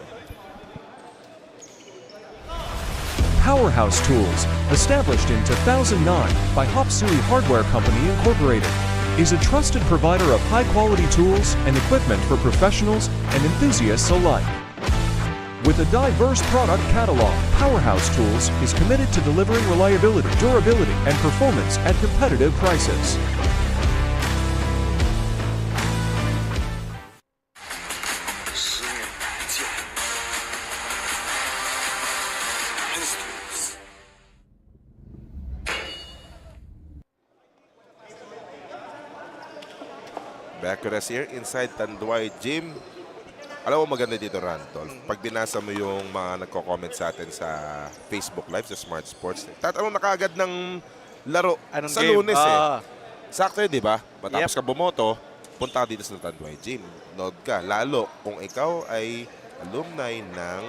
Speaker 8: Powerhouse Tools, established in 2009 by Hopsui Hardware Company Incorporated, is a trusted provider of high-quality tools and equipment for professionals and enthusiasts alike. With a diverse product catalog, Powerhouse Tools is committed to delivering reliability, durability, and performance at competitive prices.
Speaker 4: Back to us here inside Tanduay Gym. Alam mo maganda dito, Rantol. Pag binasa mo yung mga nagko-comment sa atin sa Facebook Live, sa Smart Sports, tatanong na kaagad ng laro sa
Speaker 5: game?
Speaker 4: Lunes eh. Sakto yun, di ba? Matapos ka bumoto, punta ka dito sa Tanduay Gym. Nod ka. Lalo kung ikaw ay alumni ng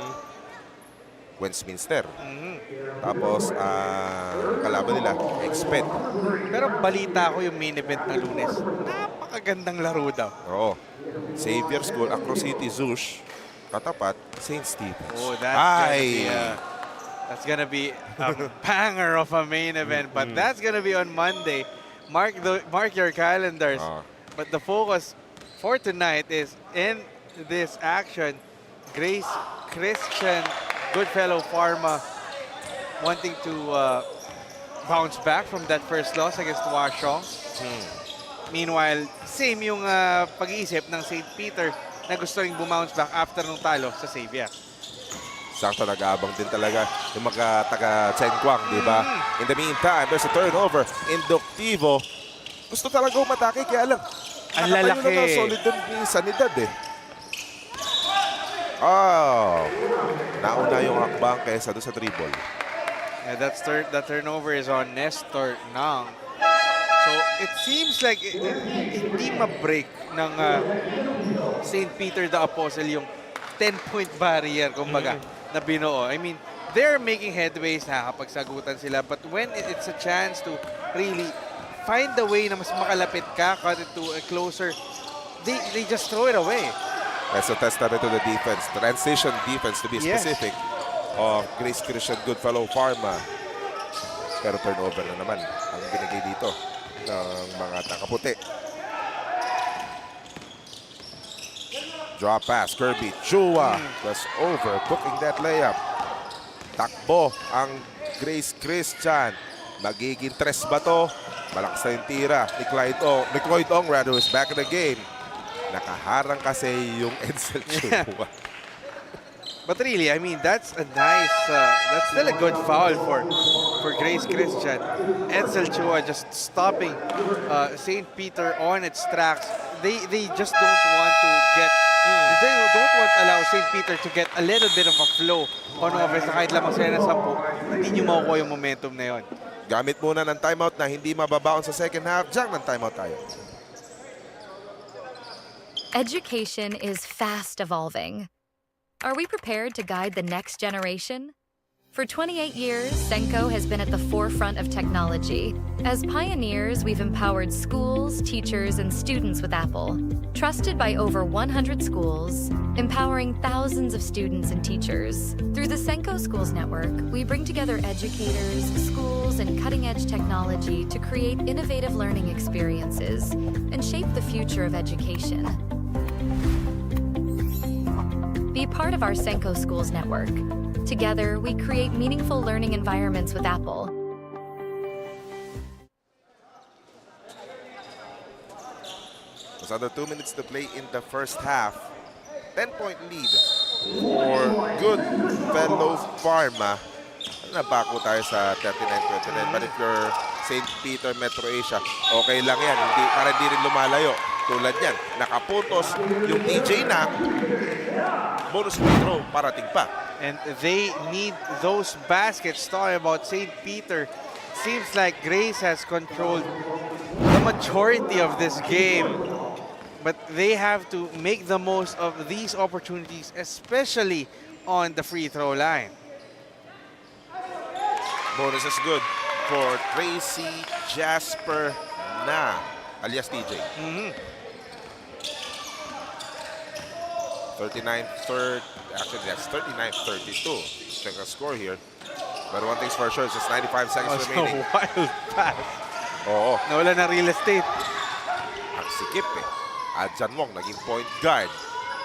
Speaker 4: Westminster. Tapos, kalaban nila, Exped.
Speaker 5: Pero balita ko yung main event ng Lunes. Napakagandang laro daw.
Speaker 4: Oo. Xavier School, Acro City, Zush. Katapat, St. Stephen's.
Speaker 5: Oh,
Speaker 4: Ay!
Speaker 5: that's gonna be a banger of a main event. But that's gonna be on Monday. Mark your calendars. But the focus for tonight is in this action. Grace Christian, Goodfellow Pharma wanting to bounce back from that first loss against Washong. Meanwhile, same yung pag-iisip ng St. Peter na gusto rin bumounce back after nung talo sa Xavier.
Speaker 4: Sakto, nag-aabang din talaga yung mga taga-Chenquang, di ba? In the meantime, there's a turnover. Induktivo. Gusto talaga umatake, kaya lang.
Speaker 5: Ang lalaki.
Speaker 4: Nakatayo na solid dun ni Sanidad eh. Oh, nauna yung hakbang kaysa doon sa dribble.
Speaker 5: Yeah, that turnover is on Nestor Nang. So it seems like hindi ma-break ng St. Peter the Apostle yung 10-point barrier, kumbaga, na binuo. I mean, they're making headways, nakakapagsagutan sila. But when it's a chance to really find the way na mas makalapit ka, cut it to a closer, they just throw it away.
Speaker 4: That's a testament to the defense. Transition defense, to be specific, of Grace Christian Goodfellow Pharma. Pero turnover na naman ang binigay dito ng mga takaputi. Drop pass, Kirby Chua was over, booking that layup. Takbo ang Grace Christian. Magiging tres ba to? Malakas na yung tira ni Clyde Ong rather was back in the game. Nakaharang kasi yung Edsel Chua.
Speaker 5: But really, I mean, that's a nice, that's still a good foul for Grace Christian. Edsel Chua just stopping St. Peter on its tracks. They just don't want to get, they don't want to allow St. Peter to get a little bit of a flow on offense na kahit lamang sila na 10, hindi nyo makukuha yung momentum na yun.
Speaker 4: Gamit muna ng timeout na hindi mababaon sa second half. Diyan ng timeout tayo.
Speaker 1: Education is fast evolving. Are we prepared to guide the next generation? For 28 years, Senko has been at the forefront of technology. As pioneers, we've empowered schools, teachers, and students with Apple. Trusted by over 100 schools, empowering thousands of students and teachers. Through the Senko Schools Network, we bring together educators, schools, and cutting-edge technology to create innovative learning experiences and shape the future of education. Be part of our Senko Schools Network. Together, we create meaningful learning environments with Apple.
Speaker 4: There's under 2 minutes to play in the first half. 10-point lead for Goodfellow Pharma. Nabako tayo sa 39-29. But if you're St. Peter Metro Asia, okay lang yan. Para di rin lumalayo. Tulad yan, nakapuntos yung TJ na bonus free throw parating pa.
Speaker 5: And they need those baskets. Talking about St. Peter, seems like Grace has controlled the majority of this game. But they have to make the most of these opportunities, especially on the free throw line.
Speaker 4: Bonus is good for Tracy Jasper na, alias TJ. 39-30, actually that's 39-32. Check the score here. But one thing's for sure, it's just 95 seconds remaining.
Speaker 5: A wild pass.
Speaker 4: Oo.
Speaker 5: Nawala na real estate.
Speaker 4: Ang sikip eh. At Jan Wong, naging point guard.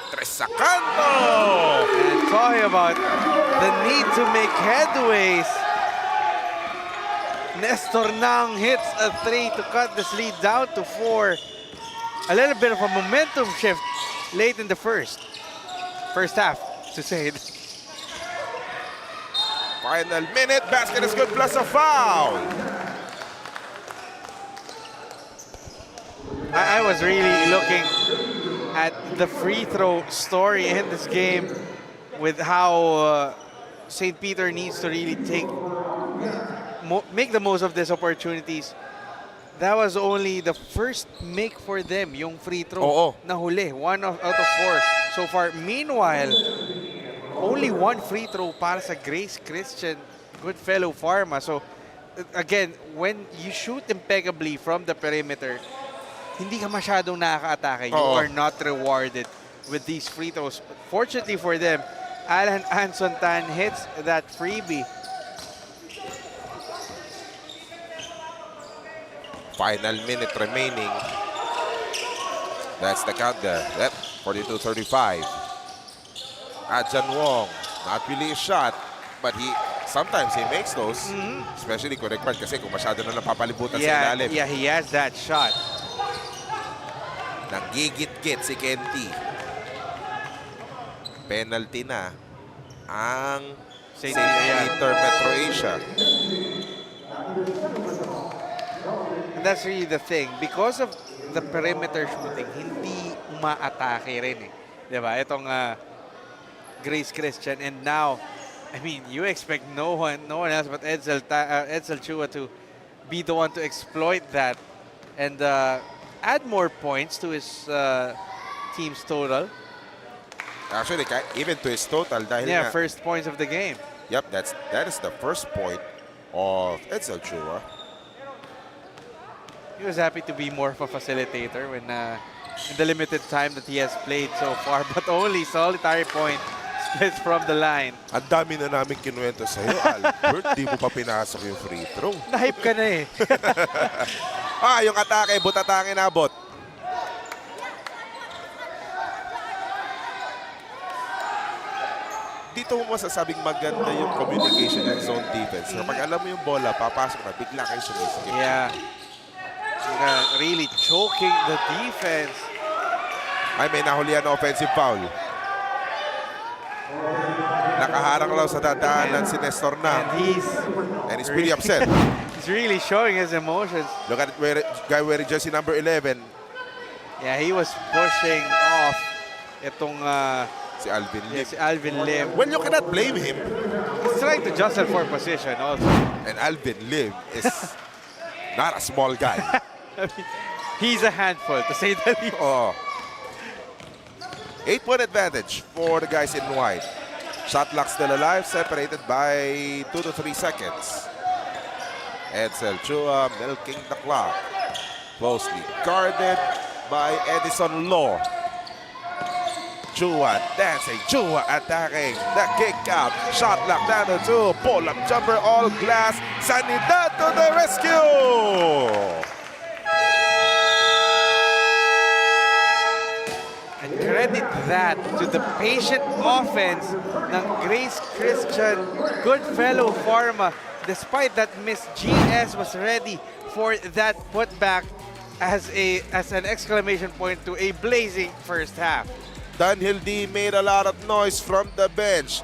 Speaker 4: Tres sa kanto!
Speaker 5: And talking about the need to make headways. Nestor Nang hits a 3 to cut this lead down to 4. A little bit of a momentum shift late in the first half, to say it.
Speaker 4: Final minute, basket is good plus a foul.
Speaker 5: I was really looking at the free throw story in this game with how St. Peter needs to really make the most of these opportunities. that was only the first make for them, yung free throw
Speaker 4: Oo.
Speaker 5: na huli. Out of 4 so far. Meanwhile, only 1 free throw para sa Grace Christian Goodfellow Pharma. So, again, when you shoot impeccably from the perimeter, hindi ka masyadong nakaka-atake. You
Speaker 4: Oo.
Speaker 5: are not rewarded with these free throws. Fortunately for them, Alan Ansontan hits that freebie.
Speaker 4: Final minute remaining. That's the count there. Yep, 42-35. Adjan Wong, not really a shot, but sometimes he makes those. Especially kung required kasi kung masyado na napapalibutan sa ilalim.
Speaker 5: Yeah, he has that shot.
Speaker 4: Nanggigit-git si Kenty. Penalty na ang St. Peter Metro Asia.
Speaker 5: And that's really the thing. Because of the perimeter shooting, hindi umaatake rin eh. Diba? Itong Grace Christian. And now, I mean, you expect no one else but Edsel Chua to be the one to exploit that and add more points to his team's total.
Speaker 4: Actually, even to his total dahil
Speaker 5: Yeah,
Speaker 4: nga,
Speaker 5: first points of the game.
Speaker 4: Yep, that is the first point of Edsel Chua.
Speaker 5: He was happy to be more of a facilitator when in the limited time that he has played so far, but only solitary point splits from the line.
Speaker 4: Ang dami na namin kinuwento sa'yo, Albert. Di mo pa pinasok yung free throw.
Speaker 5: Nahype ka na eh.
Speaker 4: Yung atake, butatake na abot. Dito mo masasabing maganda yung communication ng zone defense. Kapag alam mo yung bola, papasok na, bigla kayo sumisikip.
Speaker 5: Yeah. Really choking the defense.
Speaker 4: Ay, may nahulihan na offensive foul. Nakaharang lang sa dadaanan si Nestor na. And he's pretty upset.
Speaker 5: He's really showing his emotions.
Speaker 4: Look at guy wearing jersey number 11.
Speaker 5: Yeah, he was pushing off itong
Speaker 4: Si Alvin Lim.
Speaker 5: si Alvin Lim.
Speaker 4: Well, you cannot blame him.
Speaker 5: He's trying to jostle for position also.
Speaker 4: And Alvin Lim is not a small guy.
Speaker 5: I mean, he's a handful, to say the least.
Speaker 4: Oh. 8-point advantage for the guys in white. Shot clock still alive, separated by 2 to 3 seconds. Edsel Chua milking the clock. Closely guarded by Edison Law. Chua dancing, Chua attacking. The kick out, shot clock down to 2. Pull-up jumper, all glass. Sanidad to the rescue!
Speaker 5: And credit that to the patient offense ng Grace Christian Goodfellow Pharma. Despite that, Miss GS was ready for that putback as an exclamation point to a blazing first half.
Speaker 4: Dunhill D made a lot of noise from the bench.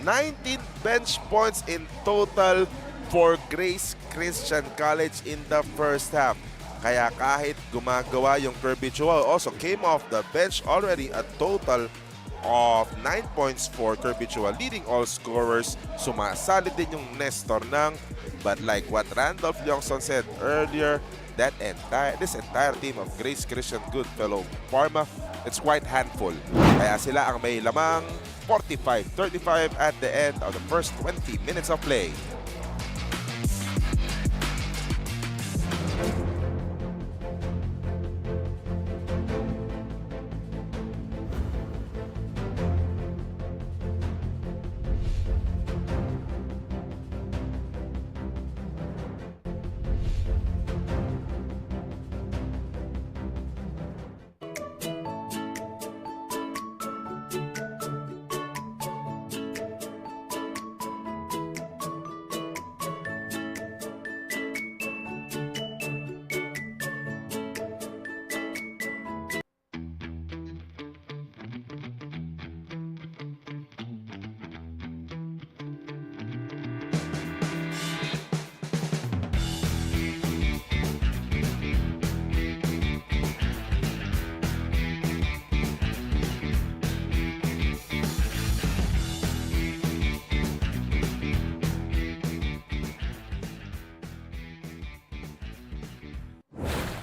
Speaker 4: 19 bench points in total for Grace Christian College in the first half. Kaya kahit gumagawa yung Kirby Chua, also came off the bench already a total of 9 points for Kirby Chua, leading all scorers. Sumasalid din yung Nestor Nang. But like what Randolph Youngson said earlier, this entire team of Grace Christian Goodfellow Pharma, it's quite handful. Kaya sila ang may lamang 45-35 at the end of the first 20 minutes of play.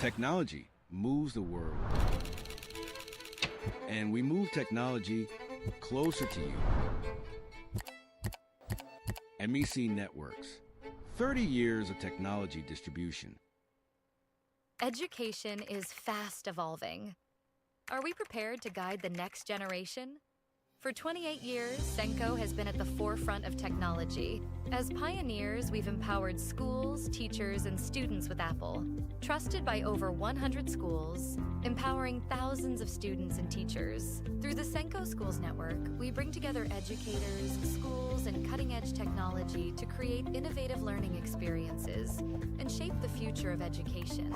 Speaker 9: Technology moves the world. And we move technology closer to you. MEC Networks. 30 years of technology distribution.
Speaker 1: Education is fast evolving. Are we prepared to guide the next generation? For 28 years, Senko has been at the forefront of technology. As pioneers, we've empowered schools, teachers, and students with Apple. Trusted by over 100 schools, empowering thousands of students and teachers. Through the Senko Schools Network, we bring together educators, schools, and cutting-edge technology to create innovative learning experiences and shape the future of education.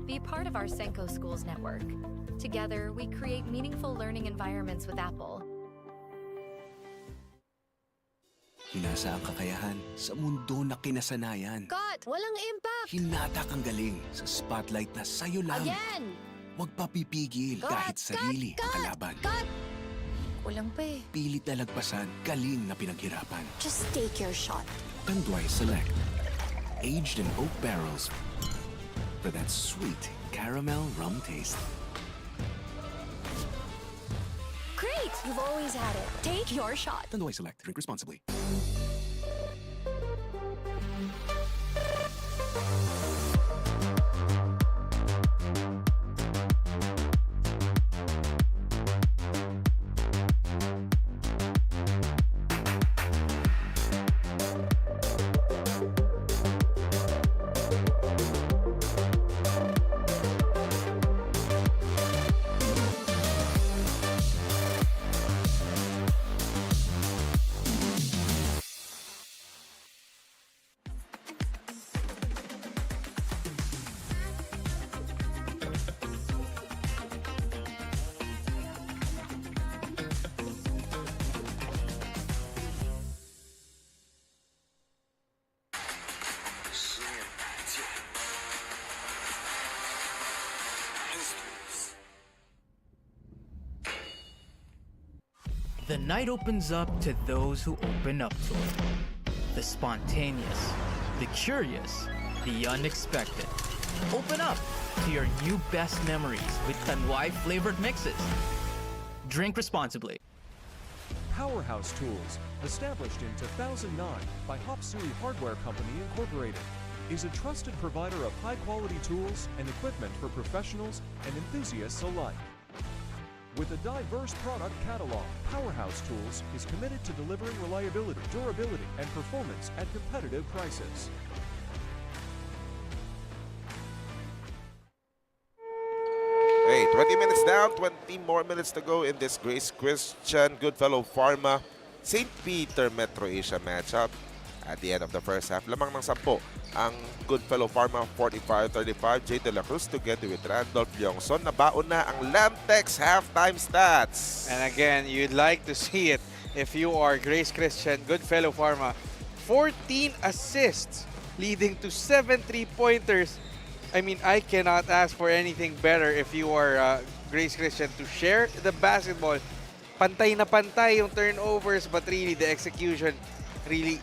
Speaker 1: Be part of our Senko Schools Network. Together, we create meaningful learning environments with Apple.
Speaker 10: Hinasa ang kakayahan sa mundo na kinasanayan.
Speaker 3: Cut! Walang impact!
Speaker 10: Hinatak ang galing sa spotlight na sa'yo lang.
Speaker 3: Again!
Speaker 10: Huwag pa pipigil kahit sarili ang kalaban.
Speaker 3: Cut! Kulang pa eh.
Speaker 10: Pilit na lagpasan, galing na pinaghirapan.
Speaker 3: Just take your shot.
Speaker 10: Tanduay Select. Aged in oak barrels for that sweet caramel rum taste.
Speaker 3: Great! You've always had it. Take your shot.
Speaker 10: Tanduay Select. Drink responsibly.
Speaker 7: The night opens up to those who open up to it. The spontaneous, the curious, the unexpected. Open up to your new best memories with Tanduay flavored mixes. Drink responsibly.
Speaker 8: Powerhouse Tools, established in 2009 by Hop-Sui Hardware Company Incorporated, is a trusted provider of high-quality tools and equipment for professionals and enthusiasts alike. With a diverse product catalog, Powerhouse Tools is committed to delivering reliability, durability, and performance at competitive prices.
Speaker 4: Hey, 20 minutes down, 20 more minutes to go in this Grace Christian Goodfellow Pharma St. Peter Metro Asia matchup. At the end of the first half, lamang ng 10 ang Goodfellow Pharma 45-35. Jay De La Cruz together with Randolph Yongson. Nabaon na ang Lamtex halftime stats.
Speaker 5: And again, you'd like to see it if you are Grace Christian Goodfellow Pharma. 14 assists leading to 7 3-pointers. I mean, I cannot ask for anything better if you are Grace Christian to share the basketball. Pantay na pantay yung turnovers, but really the execution really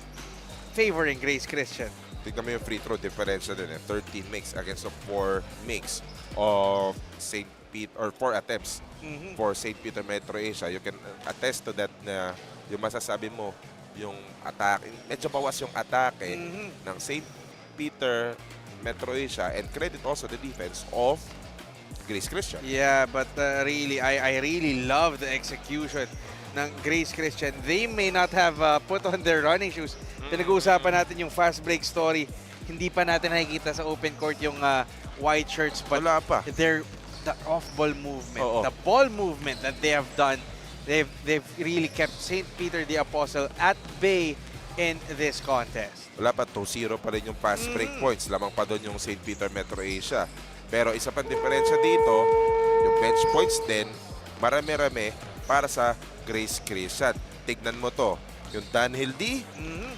Speaker 5: favoring Grace Christian.
Speaker 4: Tingnan mo yung free throw differential din. 13 makes against the 4 makes of St. Peter, or 4 attempts for St. Peter Metro Asia. You can attest to that na yung masasabi mo, yung attack, medyo bawas yung atake ng St. Peter Metro Asia, and credit also the defense of Grace Christian.
Speaker 5: Yeah, but really, I really love the execution ng Grace Christian. They may not have put on their running shoes. Pinag-uusapan natin yung fast break story. Hindi pa natin nakikita sa open court yung white shirts, but
Speaker 4: wala pa.
Speaker 5: The off-ball movement, the ball movement that they have done, they've really kept St. Peter the Apostle at bay in this contest.
Speaker 4: Wala pa, 2-0 pa rin yung fast break points. Lamang pa doon yung St. Peter Metro Asia. Pero isa pang diferensya dito, yung bench points din, marami-rami para sa Grace Christian. Tignan mo to, yung Danhill D,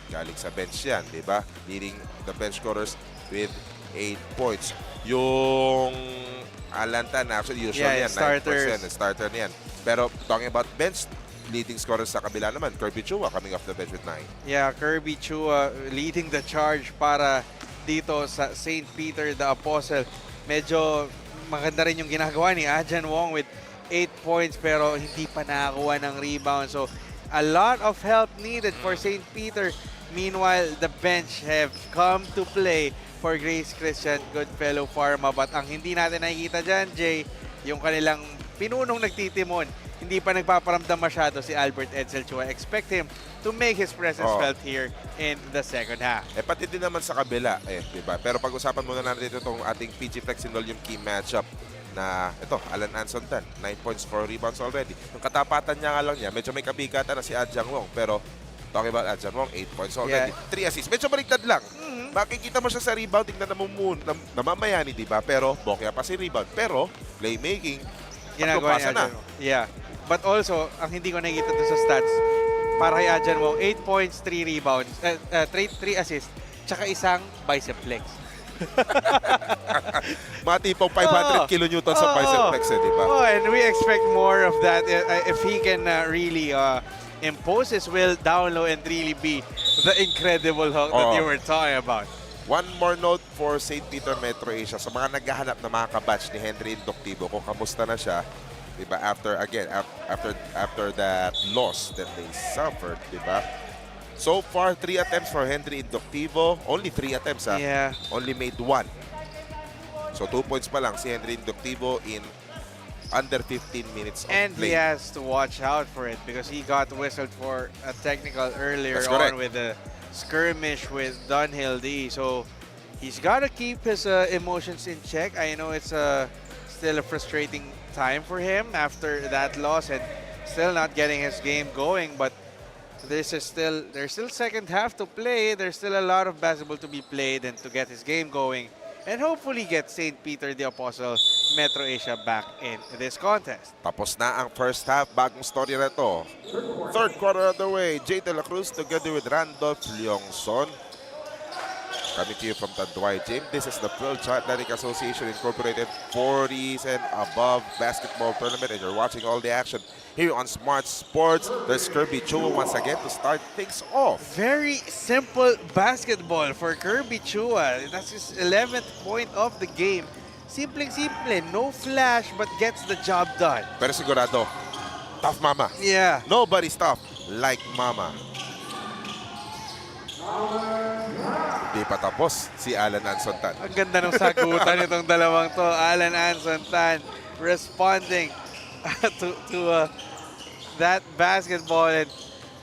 Speaker 4: galing sa bench yan, di ba? Leading the bench scorers with 8 points. Yung Alantan, actually, usual yan, 9%, starter niyan. Pero talking about bench, leading scorers sa kabila naman, Kirby Chua coming off the bench with 9.
Speaker 5: Yeah, Kirby Chua leading the charge para dito sa St. Peter the Apostle. Medyo maganda rin yung ginagawa ni Ajan Wong with 8 points pero hindi pa nakakuha ng rebound. So, a lot of help needed for St. Peter. Meanwhile, the bench have come to play for Grace Christian Goodfellow Pharma. But ang hindi natin nakikita dyan, Jay, yung kanilang pinunong nagtitimon, hindi pa nagpaparamdam masyado si Albert Edsel Chua. Expect him to make his presence felt here in the second half.
Speaker 4: Pati din naman sa kabila, diba? Pero pag-usapan muna natin itong ating PG Flex and yung key matchup na ito, Alan Anson 10, 9 points, 4 rebounds already. Yung katapatan niya nga lang niya, medyo may kabigatan na si Ajang Wong, pero talking about Ajang Wong, 8 points already, 3 assists. Medyo baliktad lang. Makikita mo siya sa rebound, tingnan na namamayani, diba? Pero bokya pa si rebound. Pero playmaking,
Speaker 5: ginagawa niya na. Yeah. But also, ang hindi ko nakikita doon sa stats, para kay Ajan Wong, 8 points, 3 rebounds, 3 assists, tsaka isang bicep flex.
Speaker 4: Mga tipong 500 kilonewtons sa bicep flex, di ba?
Speaker 5: Oh, and we expect more of that if he can really impose his will down low and really be the incredible Hulk that you were talking about.
Speaker 4: One more note for St. Peter Metro Asia. Sa mga naghahanap na mga kabatch ni Henry Indoctivo, kung kamusta na siya, diba? After that loss that they suffered, diba? So far, 3 attempts for Henry Indoctivo. Only 3 attempts, ha?
Speaker 5: Yeah.
Speaker 4: Only made 1. So 2 points pa lang si Henry Indoctivo in under 15 minutes of
Speaker 5: and
Speaker 4: play.
Speaker 5: He has to watch out for it because he got whistled for a technical earlier on with the skirmish with Dunhill D. So he's got to keep his emotions in check. I know it's still a frustrating time for him after that loss and still not getting his game going, but there's still second half to play. There's still a lot of basketball to be played and to get his game going and hopefully get St. Peter the Apostle Metro Asia back in this contest.
Speaker 4: Tapos na ang first half. Bagong story na ito. Third quarter of the way. Jay De La Cruz together with Randolph Leongson. Coming to you from Tanduay Gym. This is the Fil-Chi Athletic Association Incorporated 40s and above basketball tournament, and you're watching all the action here on Smart Sports. There's Kirby Chua once again to start things off.
Speaker 5: Very simple basketball for Kirby Chua. That's his 11th point of the game. Simple, no flash, but gets the job done.
Speaker 4: Pero sigurado, tough mama.
Speaker 5: Yeah.
Speaker 4: Nobody's tough like mama. Di pa tapos si Alan Anson Tan.
Speaker 5: Ang ganda ng sagutan itong dalawang to. Alan Anson Tan responding to that basketball. And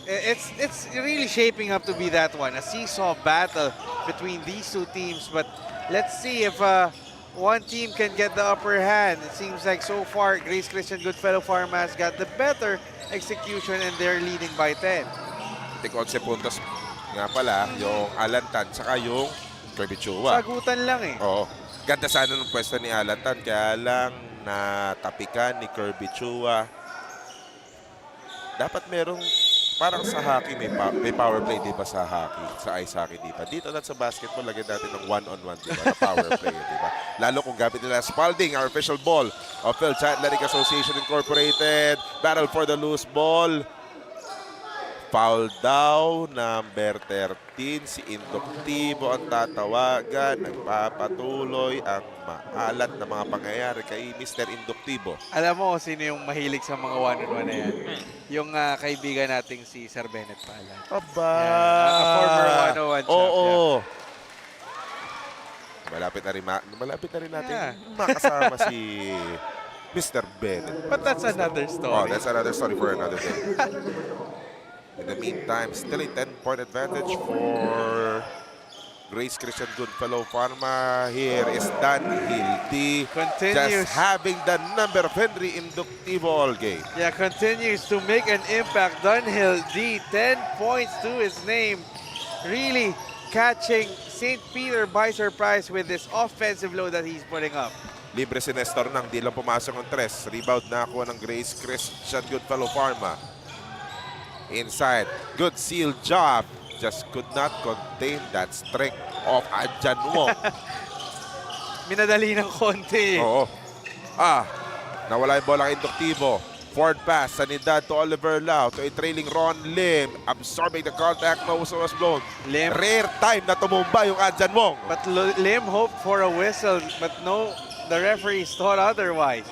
Speaker 5: it's really shaping up to be that one. A seesaw battle between these two teams. But let's see if one team can get the upper hand. It seems like so far, Grace Christian Goodfellow Pharma has got the better execution and they're leading by 10.
Speaker 4: 11 puntos nga pala, yung Alan Tan saka yung Kirby Chua.
Speaker 5: Sagutan lang eh.
Speaker 4: Oo. Ganda sana ng pwesto ni Alan Tan, kaya lang natapikan ni Kirby Chua. Dapat merong, parang sa hockey, may power play, di ba, sa hockey, sa ice hockey, di ba? Dito lang sa basketball, lagyan natin ng one-on-one, di ba, na power play, di ba? Lalo kung gamit nila Spalding, our official ball of Fil-Chi Athletic Association Incorporated. Battle for the loose ball. Foul daw, number 13, si Indoctivo ang tatawagan. Nagpapatuloy ang maalat na mga pangyayari kay Mr. Indoctivo.
Speaker 5: Alam mo sino yung mahilig sa mga one-on-one na yan? Yung kaibigan nating si Sir Bennett pala.
Speaker 4: Aba!
Speaker 5: A former one-on-one champ.
Speaker 4: Oo. Malapit na rin natin makasama si Mr. Bennett.
Speaker 5: But that's another story.
Speaker 4: Oh, that's another story for another day. In the meantime, still a 10-point advantage for Grace Christian Goodfellow Pharma. Here is Dunhill D.
Speaker 5: Continues.
Speaker 4: Just having the number of Henry Indoctivo all game.
Speaker 5: Yeah, continues to make an impact. Dunhill D, 10 points to his name. Really catching St. Peter by surprise with this offensive load that he's putting up.
Speaker 4: Libre si Nestor nang di lang pumasok ng 3. Rebound na ako ng Grace Christian Goodfellow Pharma. Inside, good seal job. Just could not contain that strength of Ajan Wong.
Speaker 5: Minadali ng konti.
Speaker 4: Oo. Nawala yung bola kay Indoctivo. Forward pass, Sanidad to Oliver Lau, to a trailing Ron Lim, absorbing the contact, no whistle was blown.
Speaker 5: Lim.
Speaker 4: Rare time na tumumba yung Adjan Wong.
Speaker 5: But Lim hoped for a whistle, but no, the referees thought otherwise.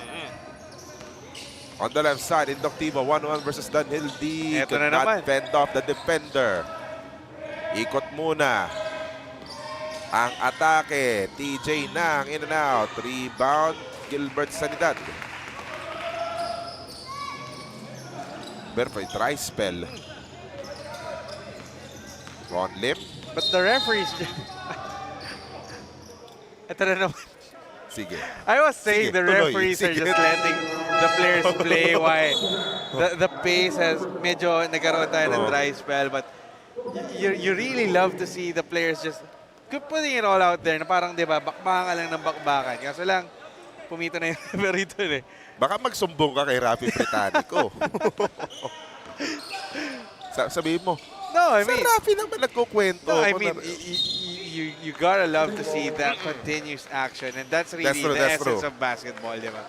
Speaker 4: On the left side, Inductivo, 1-1 versus Danhil D.
Speaker 5: Eto
Speaker 4: Could
Speaker 5: na naman.
Speaker 4: not fend off the defender. Ikot muna. Ang atake, TJ Nang, in and out. Rebound, Gilbert Sanidad. Berfay, dry spell. Ron Lim.
Speaker 5: But the referees... Ito na naman.
Speaker 4: Sige.
Speaker 5: I was saying
Speaker 4: Sige,
Speaker 5: the
Speaker 4: tuloy.
Speaker 5: referees are
Speaker 4: Sige.
Speaker 5: just letting the players play while the pace has medyo nagkaroon tayo ng dry spell, but you really love to see the players just putting it all out there na parang, di ba, bakbakan lang ng bakbakan. Kaso lang, pumito na yung referee doon eh.
Speaker 4: Baka magsumbong ka kay Rafi Britannico. Sabihin mo,
Speaker 5: No, I
Speaker 4: sa
Speaker 5: mean,
Speaker 4: Rafi naman nagkukwento.
Speaker 5: no, I mean, you gotta love to see that continuous action, and that's really
Speaker 4: That's true,
Speaker 5: the
Speaker 4: that's
Speaker 5: essence
Speaker 4: true.
Speaker 5: of basketball, di ba?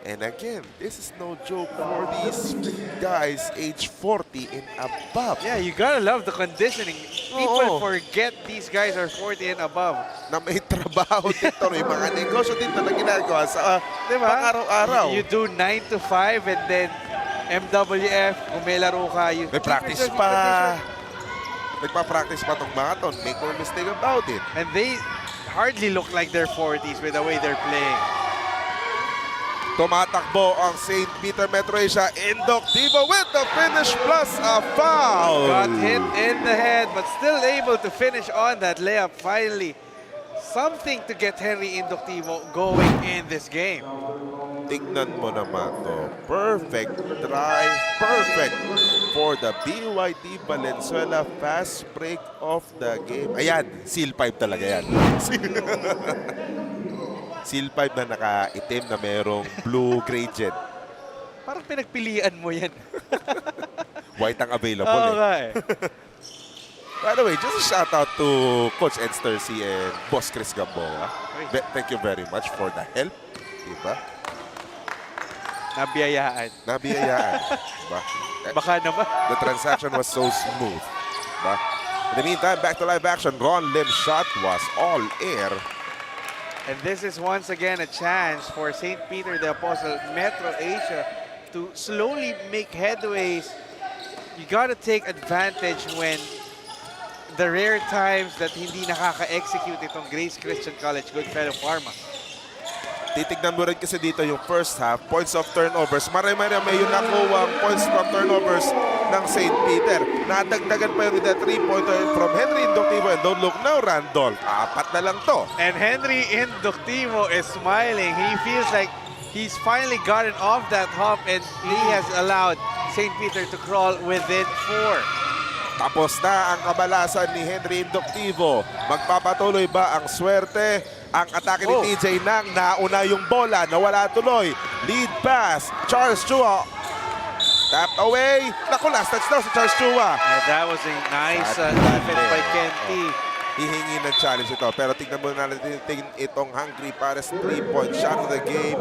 Speaker 4: And again, this is no joke for these guys age 40 and above.
Speaker 5: Yeah, you gotta love the conditioning. People
Speaker 4: Oo.
Speaker 5: forget these guys are 40 and above.
Speaker 4: Na may trabaho dito, may mga negosyo dito na ginagawa sa
Speaker 5: Diba?
Speaker 4: pang-araw-araw.
Speaker 5: You do 9 to 5 and then MWF, kung may laro ka, you
Speaker 4: May
Speaker 5: keep
Speaker 4: practice
Speaker 5: yourself in
Speaker 4: pa.
Speaker 5: condition.
Speaker 4: Nagpa-practice pa tong mga to. Make no mistake about it.
Speaker 5: And they hardly look like they're 40s with the way they're playing.
Speaker 4: Tumatakbo ang St. Peter Metro Asia. Inductivo with the finish plus a foul.
Speaker 5: Got hit in the head, but still able to finish on that layup finally. Something to get Henry Inductivo going in this game.
Speaker 4: Tignan mo naman to. Perfect drive. Perfect for the BYD Valenzuela fast break of the game. Ayan, seal pipe talaga yan. Seal pipe na naka-itim na merong blue gradient.
Speaker 5: Parang pinagpilian mo yan.
Speaker 4: White ang available
Speaker 5: Oo
Speaker 4: eh.
Speaker 5: nga eh.
Speaker 4: By the way, just a shout out to Coach Enstercy and Boss Chris Gamboa. Thank you very much for the help. Diba?
Speaker 5: Nabiyayaan.
Speaker 4: Nabiyayaan. Diba?
Speaker 5: Baka naman.
Speaker 4: The transaction was so smooth. Diba? In the meantime, back to live action. Ron Lim's shot was all air.
Speaker 5: And this is once again a chance for St. Peter the Apostle Metro Asia to slowly make headways. You gotta take advantage when the rare times that hindi nakaka-execute itong Grace Christian College Goodfellow Pharma.
Speaker 4: Titignan mo rin kasi dito yung first half, points of turnovers. Marami-marami yung nakuha ang points from turnovers ng St. Peter. Nadagdagan pa yung 3-pointer from Henry Inductivo. And don't look now, Randolph. 4 na lang to.
Speaker 5: And Henry Inductivo is smiling. He feels like he's finally gotten off that hump and he has allowed St. Peter to crawl within 4.
Speaker 4: Tapos na ang kabalasan ni Henry Inductivo. Magpapatuloy ba ang swerte? Ang atake ni TJ Nang, nauna yung bola, nawala tuloy. Lead pass, Charles Chua. Tapped away. Naku, last touch daw si Charles Chua.
Speaker 5: That was a nice defense by Kenty.
Speaker 4: Hihingi ng challenge ito. Pero tignan mo na natin itong Hungry Pares 3-point shot of the game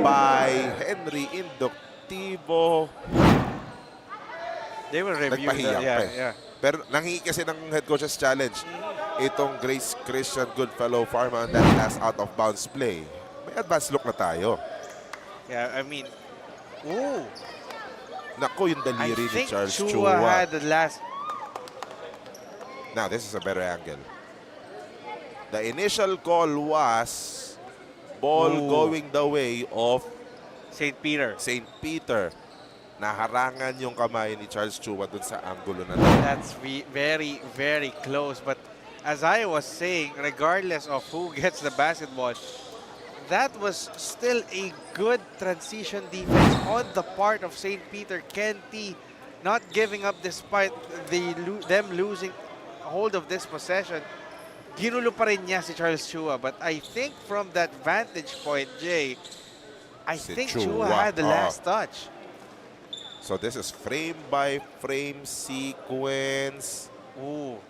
Speaker 4: by Henry Inductivo.
Speaker 5: They will review
Speaker 4: Nagpahiya
Speaker 5: that.
Speaker 4: pa eh.
Speaker 5: Yeah.
Speaker 4: Pero nanghingi kasi ng head coach's challenge itong Grace Christian Goodfellow Pharma on that last out of bounds play. May advance look na tayo.
Speaker 5: Yeah, I mean, ooh.
Speaker 4: Naku, yung
Speaker 5: I
Speaker 4: daliri ni
Speaker 5: think
Speaker 4: Charles
Speaker 5: Chua
Speaker 4: Chua.
Speaker 5: had the last.
Speaker 4: Now, this is a better angle. The initial call was ball going the way of
Speaker 5: St. Peter.
Speaker 4: St. Peter. Naharangan yung kamay ni Charles Chua dun sa angulo na to.
Speaker 5: That's very, very close. But as I was saying, regardless of who gets the basketball, that was still a good transition defense on the part of St. Peter. Kenty not giving up despite them losing hold of this possession. Ginulo pa rin niya si Charles Chua. But I think from that vantage point, Jay, I think Chua had the last touch.
Speaker 4: So this is frame-by-frame sequence.
Speaker 5: Ooh.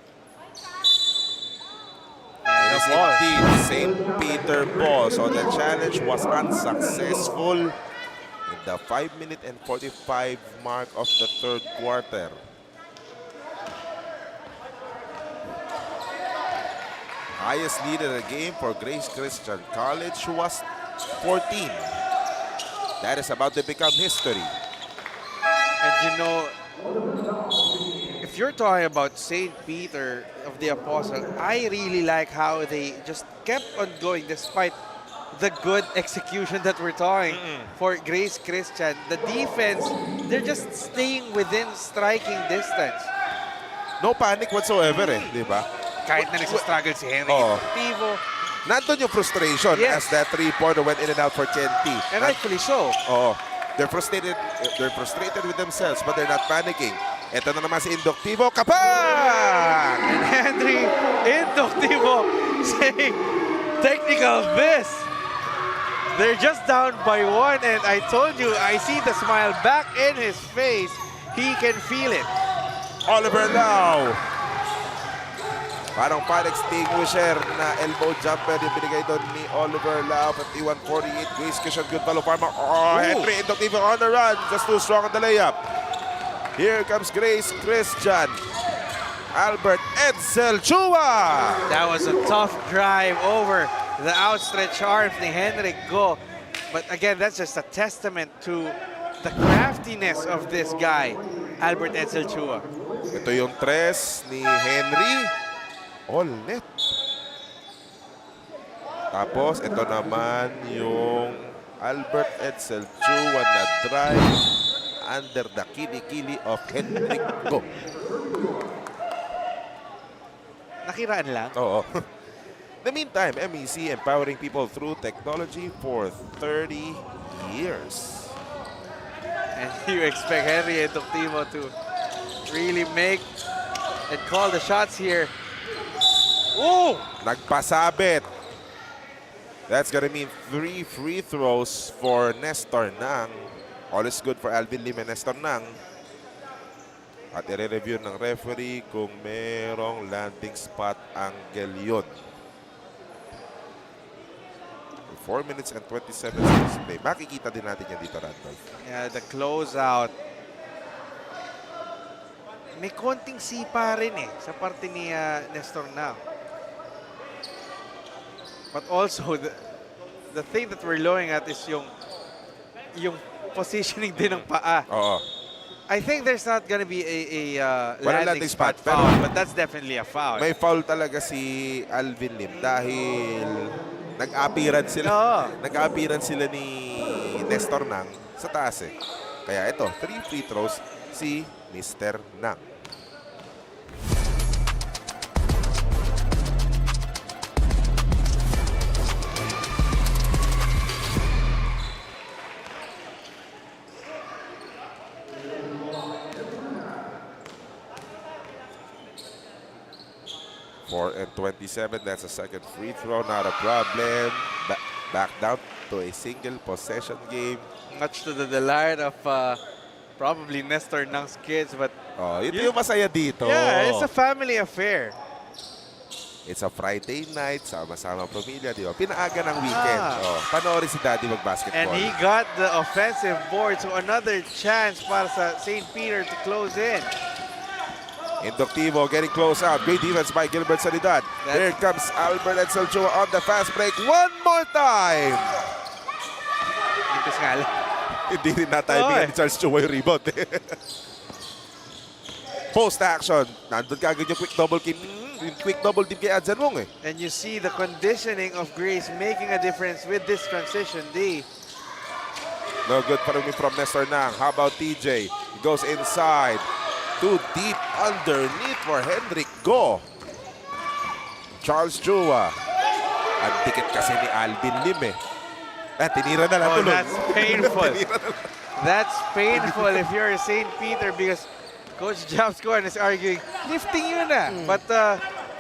Speaker 4: It is indeed St. Peter ball. So the challenge was unsuccessful. in the 5-minute and 45 mark of the third quarter. Highest lead in the game for Grace Christian College was 14. That is about to become history.
Speaker 5: And you know, if you're talking about St. Peter of the Apostle, I really like how they just kept on going despite the good execution that we're talking for Grace Christian. The defense, they're just staying within striking distance.
Speaker 4: No panic whatsoever di ba?
Speaker 5: Kahit na nagsastruggle si Henry
Speaker 4: Oo.
Speaker 5: Tivo.
Speaker 4: Nandun yung frustration
Speaker 5: Yes.
Speaker 4: as that three-pointer went in and out for Chenti.
Speaker 5: And rightfully so.
Speaker 4: Oh, they're frustrated with themselves, but they're not panicking. Ito na naman si Inductivo, kapag!
Speaker 5: And Henry Inductivo saying, technical this. They're just down by one, and I told you, I see the smile back in his face. He can feel it.
Speaker 4: Oliver Lau. Parang fire extinguisher na elbow jumper yung binigay doon ni Oliver Lau. 51-48, Grace Christian, Goodfellow Pharma. Oh, Henry Inductivo on the run. Just too strong on the layup. Here comes Grace Christian. Albert Edsel Chua.
Speaker 5: That was a tough drive over the outstretched arms ni Henrik Go. But again, that's just a testament to the craftiness of this guy, Albert Edsel Chua.
Speaker 4: Ito yung tres ni Henry. All net. Tapos, ito naman yung Albert Edsel Chua na drive under the kili-kili of Henrik Go.
Speaker 5: Nakiraan lang.
Speaker 4: Oo. In the meantime, MEC empowering people through technology for 30 years.
Speaker 5: And you expect Henry Inductivo to really make and call the shots here. Ooh!
Speaker 4: Nagpasabit. That's gonna mean 3 free throws for Nestor Nang. All is good for Alvin Lim and Nestor Nang. At i-review ng referee kung merong landing spot angle yun. 4 minutes and 27 seconds to play. Makikita din natin yan dito, Randolph.
Speaker 5: Yeah, the closeout. May konting sipa rin sa parte ni Nestor Nang. But also, the thing that we're looking at is yung positioning din ng paa.
Speaker 4: Oo.
Speaker 5: I think there's not gonna be a
Speaker 4: Walang
Speaker 5: landing spot foul, but that's definitely a foul.
Speaker 4: May foul talaga si Alvin Lim dahil nag-appearance sila.
Speaker 5: Oo.
Speaker 4: Nag-appearance sila ni Nestor Nang sa taas Kaya ito, 3 free throws si Mr. Nang. And 27, that's a second free throw, not a problem. Back down to a single possession game.
Speaker 5: Much to the delight of probably Nestor Nang's kids, but
Speaker 4: ito yung masaya dito.
Speaker 5: yeah, it's a family affair.
Speaker 4: It's a Friday night, sama-sama pamilya, di ba? Pinaaga ng weekend. Panoorin si Daddy mag-basketball.
Speaker 5: And he got the offensive board, so another chance para sa St. Peter to close in.
Speaker 4: Inductivo getting close out. Great defense by Gilbert Sanidad. Here comes Albert Edsel Chua on the fast break. One more time!
Speaker 5: Ipis nga lang.
Speaker 4: Hindi rin na-timing ni Charles Chua yung rebound. Post action. Nandun kagad yung quick double team. Quick double team kay Adjan Wong
Speaker 5: And you see the conditioning of Grace making a difference with this transition D.
Speaker 4: No good from Nestor Nang. How about TJ? He goes inside. Too deep underneath for Henrik Go. Charles Chua. Ang dikit kasi ni Alvin Lim tinira na lang tulog.
Speaker 5: That's painful. That's painful if you're St. Peter because Coach Japscoan is arguing, lifting yun But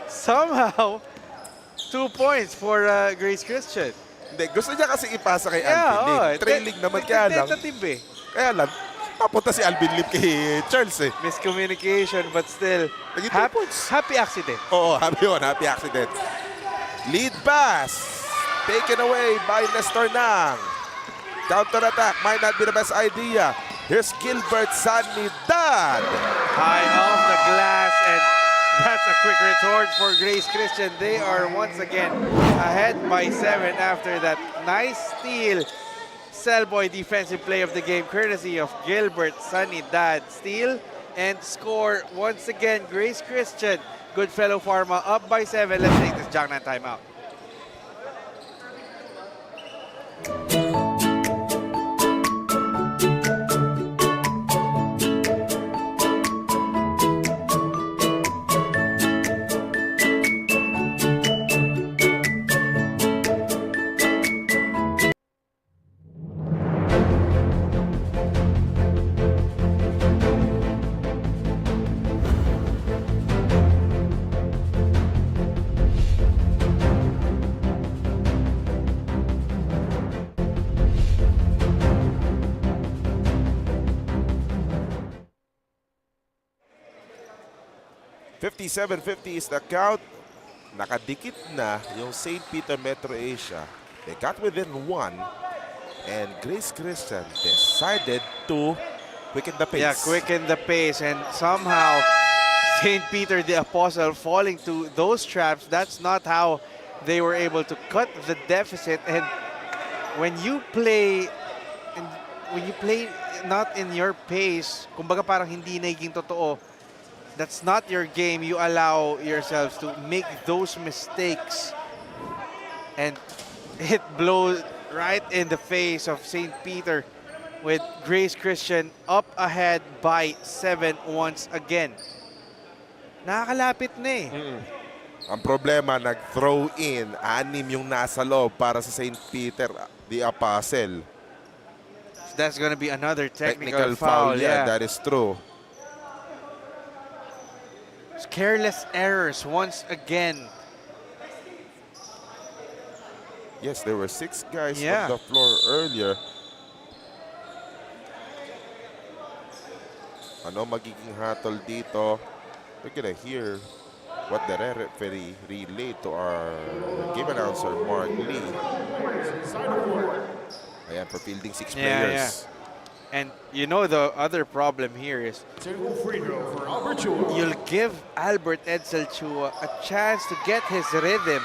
Speaker 5: somehow, 2 points for Grace Christian.
Speaker 4: Hindi, gusto niya kasi ipasa kay Alvin Lim. Trailing naman kaya lang.
Speaker 5: Tentative
Speaker 4: Kaya lang, papunta si Alvin Lim kay Charles
Speaker 5: Miscommunication, but still, happy accident.
Speaker 4: Oo, happy accident. Lead pass, taken away by Nestor Nang. Counter-attack might not be the best idea. Here's Gilbert Sanidad.
Speaker 5: High off the glass, and that's a quick return for Grace Christian. They are once again ahead by 7 after that nice steal. Cellboy defensive play of the game, courtesy of Gilbert Sanidad. Steal and score once again. Grace Christian, Goodfellow Pharma up by 7. Let's take this Jangnan timeout.
Speaker 4: $57.50 is the count. Nakadikit na yung St. Peter Metro Asia. They got within 1. And Grace Christian decided to quicken the pace.
Speaker 5: Yeah, quicken the pace. And somehow, St. Peter the Apostle falling to those traps. That's not how they were able to cut the deficit. And when you play not in your pace, kumbaga parang hindi naging totoo, that's not your game. You allow yourselves to make those mistakes, and it blows right in the face of St. Peter with Grace Christian up ahead by 7 once again. Nakakalapit na eh.
Speaker 4: Ang problema, nag-throw in. 6 yung nasa loob para sa St. Peter the Apostle.
Speaker 5: So that's gonna be another technical foul.
Speaker 4: Yeah, that is true.
Speaker 5: Careless errors once again.
Speaker 4: Yes, there were 6 guys
Speaker 5: Yeah.
Speaker 4: on the floor earlier. Ano magiging hatol dito? We're gonna hear what the referee relayed to our game announcer, Mark Lee. Ayan, for fielding 6 players.
Speaker 5: And you know the other problem here is you'll give Albert Edsel Chua a chance to get his rhythm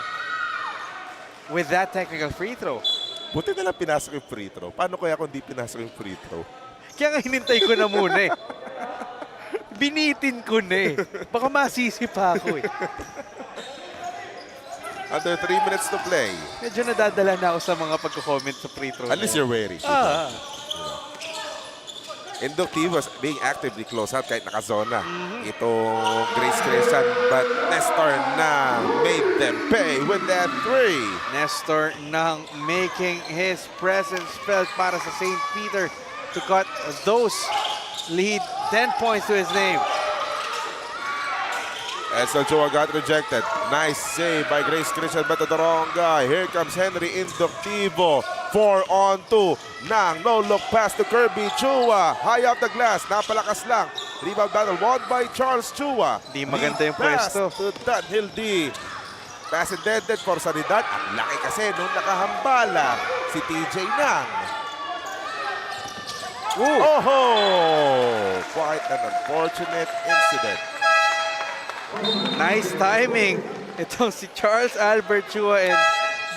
Speaker 5: with that technical free throw.
Speaker 4: Buti na lang pinasok yung free throw. Paano kaya kung di pinasok yung free throw?
Speaker 5: Kaya nga hinintay ko na muna eh. Binitin ko na eh. Baka masisi pa ako eh.
Speaker 4: Under 3 minutes to play.
Speaker 5: Medyo nadadala na ako sa mga pagko-comment sa free throw.
Speaker 4: At least you're wary. Inductive was being actively close out kahit nakazona. Itong Grace Christian, but Nestor na made them pay with that 3.
Speaker 5: Nestor Nang making his presence felt para sa St. Peter to cut those lead 10 points to his name.
Speaker 4: Edsel Chua got rejected. Nice save by Grace Christian, but to the wrong guy. Here comes Henry Inductivo. 4-on-2. Nang no-look pass to Kirby Chua. High off the glass. Napalakas lang. Rebound battle won by Charles Chua.
Speaker 5: Di maganda yung pwesto.
Speaker 4: To Danhill D. Pass intended for Sanidad. Ang laki kasi nung nakahambala si TJ Nang. Oh! Quite an unfortunate incident.
Speaker 5: Nice timing. Itong si Charles Albert Chua and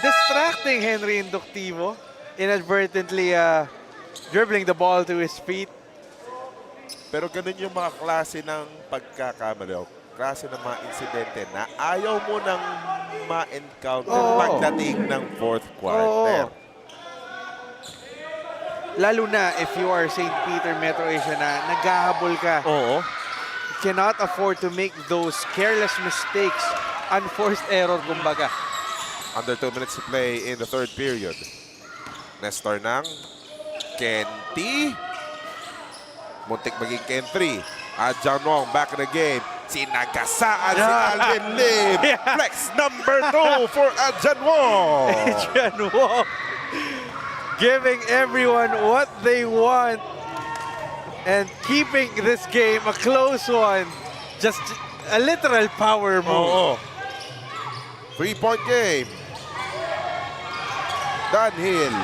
Speaker 5: distracting Henry Inductivo. Inadvertently dribbling the ball to his feet.
Speaker 4: Pero ganun yung mga klase ng pagkakamali. Klase ng mga insidente na ayaw mo nang ma-encounter pagdating ng 4th quarter.
Speaker 5: Lalo na if you are St. Peter Metro Asia na naghahabol ka. You cannot afford to make those careless mistakes. Unforced error, kumbaga.
Speaker 4: Under 2 minutes to play in the 3rd period. Nestor Nang. Kenty. Muntik maging Ken 3. Adjan Wong back in the game. Sinagasaan si Alvin Lim. Flex number 2 for Adjan Wong.
Speaker 5: Adjan Wong. Giving everyone what they want. And keeping this game a close one. Just a literal power move.
Speaker 4: 3-point game. Danhill.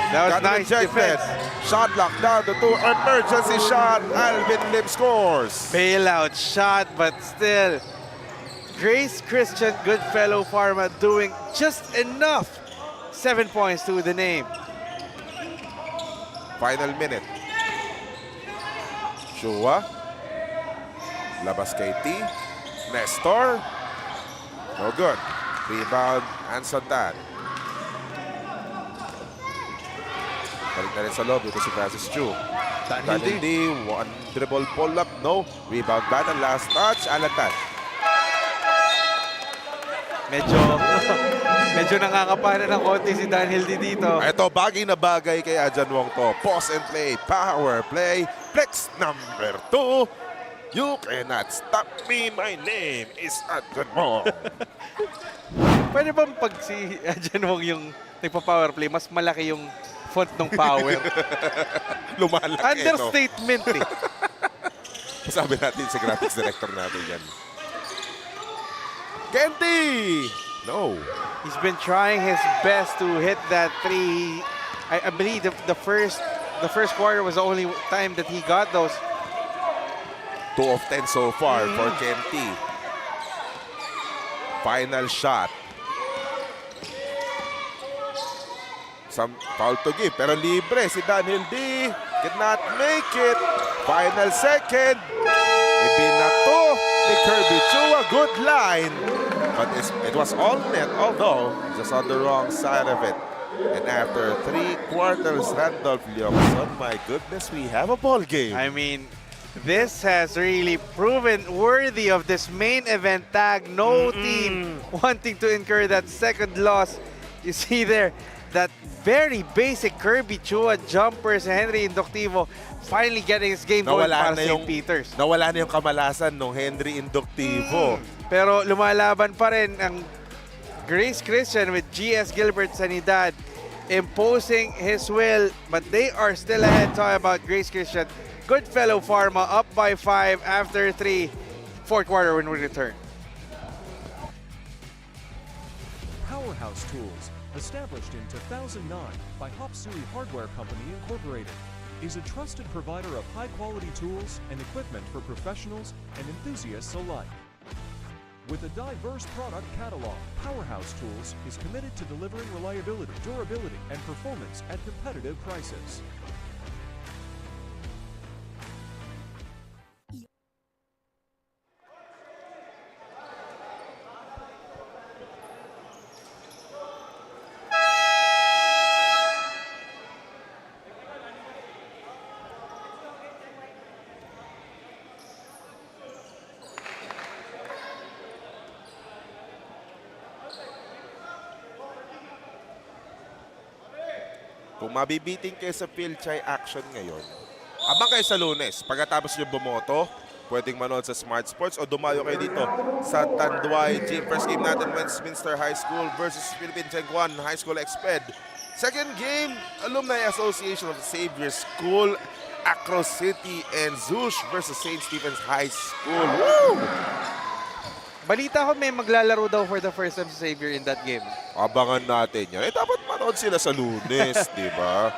Speaker 5: That was
Speaker 4: Got
Speaker 5: nice
Speaker 4: rejected.
Speaker 5: defense.
Speaker 4: Shot lock down to 2. Emergency shot. Alvin Lim scores.
Speaker 5: Bailout shot, but still, Grace Christian Goodfellow Pharma doing just enough. 7 points to the name.
Speaker 4: Final minute. Shua. Labas kay T. Nestor. No good. Rebound, Anson Tan. Balik na rin sa loob dito si Francis Chu. Daniel D. One dribble pull-up. No. Rebound battle. Last touch. Alan Tan.
Speaker 5: Medyo nangangapanan ng konti si Daniel D dito.
Speaker 4: Ito, bagay na bagay kay Ajan Wong to. Pause and play. Power play. Flex number 2. You cannot stop me. My name is Ajan Wong.
Speaker 5: Pwede bang pag si Ajan Wong yung nagpa-power play, mas malaki yung font ng power?
Speaker 4: Lumalaki.
Speaker 5: Understatement eh.
Speaker 4: Sabi natin sa graphics director natin yan. Kenty! No.
Speaker 5: He's been trying his best to hit that three. I believe the first quarter was the only time that he got those.
Speaker 4: 2 of 10 so far for Kenty. Final shot. Some foul to give, pero libre si Daniel D. Could not make it. Final second. Ibinato ni Kirby Chua. Good line. But it was all net, although just on the wrong side of it. And after 3 quarters, Randolph Leongson, my goodness, we have a ball game.
Speaker 5: I mean, this has really proven worthy of this main event tag. No team wanting to incur that second loss. You see there, that very basic Kirby Chua jumper si Henry Inductivo finally getting his game going para St. Peters.
Speaker 4: Nawala na yung kamalasan ng Henry Inductivo.
Speaker 5: Pero lumalaban pa rin ang Grace Christian with GS Gilbert Sanidad imposing his will, but they are still ahead. Talking about Grace Christian. Goodfellow Pharma up by 5 after 3. Fourth quarter when we return.
Speaker 8: Powerhouse Tools, established in 2009 by Hopsui Hardware Company Incorporated, is a trusted provider of high-quality tools and equipment for professionals and enthusiasts alike. With a diverse product catalog, Powerhouse Tools is committed to delivering reliability, durability, and performance at competitive prices.
Speaker 4: Kung mabibiting kayo sa Fil-Chi action ngayon, abang kayo sa Lunes. Pagkatapos nyo bumoto, pwedeng manood sa Smart Sports o dumayo kayo dito sa Tanduay Gym. First game natin, Westminster High School versus Philippine Chengguan High School Exped. Second game, Alumni Association of Xavier School, Acros City, and Zush versus St. Stephen's High School. Woo!
Speaker 5: Balita ko may maglalaro daw for the first time sa Xavier in that game.
Speaker 4: Abangan natin yan. Eh, dapat manood sila sa Lunes, di ba?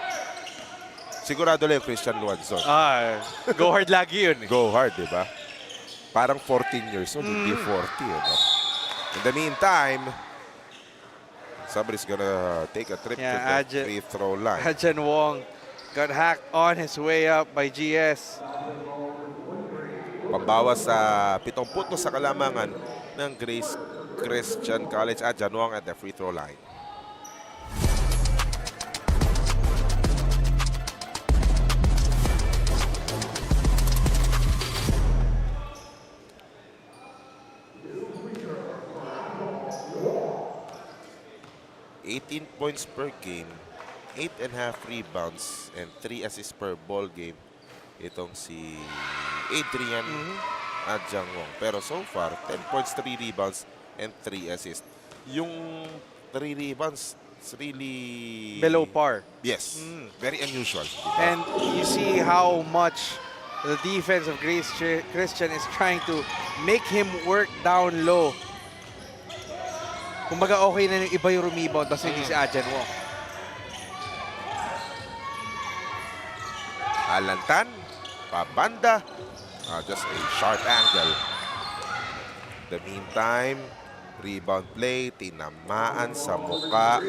Speaker 4: Sigurado lang yung Christian Luanzon.
Speaker 5: Go hard lagi yun.
Speaker 4: Go hard, di ba? Parang 14 years old, hindi 40. Diba? In the meantime, somebody's gonna take a trip to the free throw line.
Speaker 5: Ajan Wong got hacked on his way up by GS.
Speaker 4: Pambawas sa 7 puntos sa kalamangan ng Grace Christian College at Ajan Wong at the free throw line. $18 points per game, 8.5 rebounds, and 3 assists per ball game. Itong si Adrian Ajan Wong. Pero so far, 10 points, 3 rebounds, and 3 assists. Yung 3 rebounds, it's really...
Speaker 5: Below par.
Speaker 4: Yes. Very unusual.
Speaker 5: And you see how much the defense of Grace Christian is trying to make him work down low. Kumbaga okay na yung iba yung rumebound, basta hindi si Ajan Wong.
Speaker 4: Alantan, pabanda. Just a sharp angle. The meantime, rebound play, tinamaan sa muka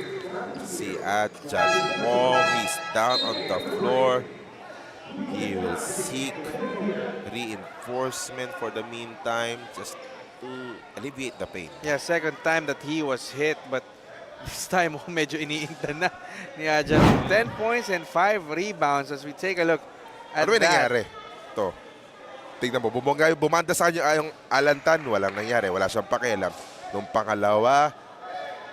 Speaker 4: si Adjan Wong. He's down on the floor. He will seek reinforcement for the meantime just to alleviate the pain.
Speaker 5: Yeah, second time that he was hit, but this time medyo iniinta na ni Adjan. 10 points and 5 rebounds as we take a look at
Speaker 4: Ano yung
Speaker 5: that.
Speaker 4: nangyari? Ito. Tingnan mo, bumanda sa kanya yung Alantan. Walang nangyari. Wala siyang pakialam. Nung pangalawa,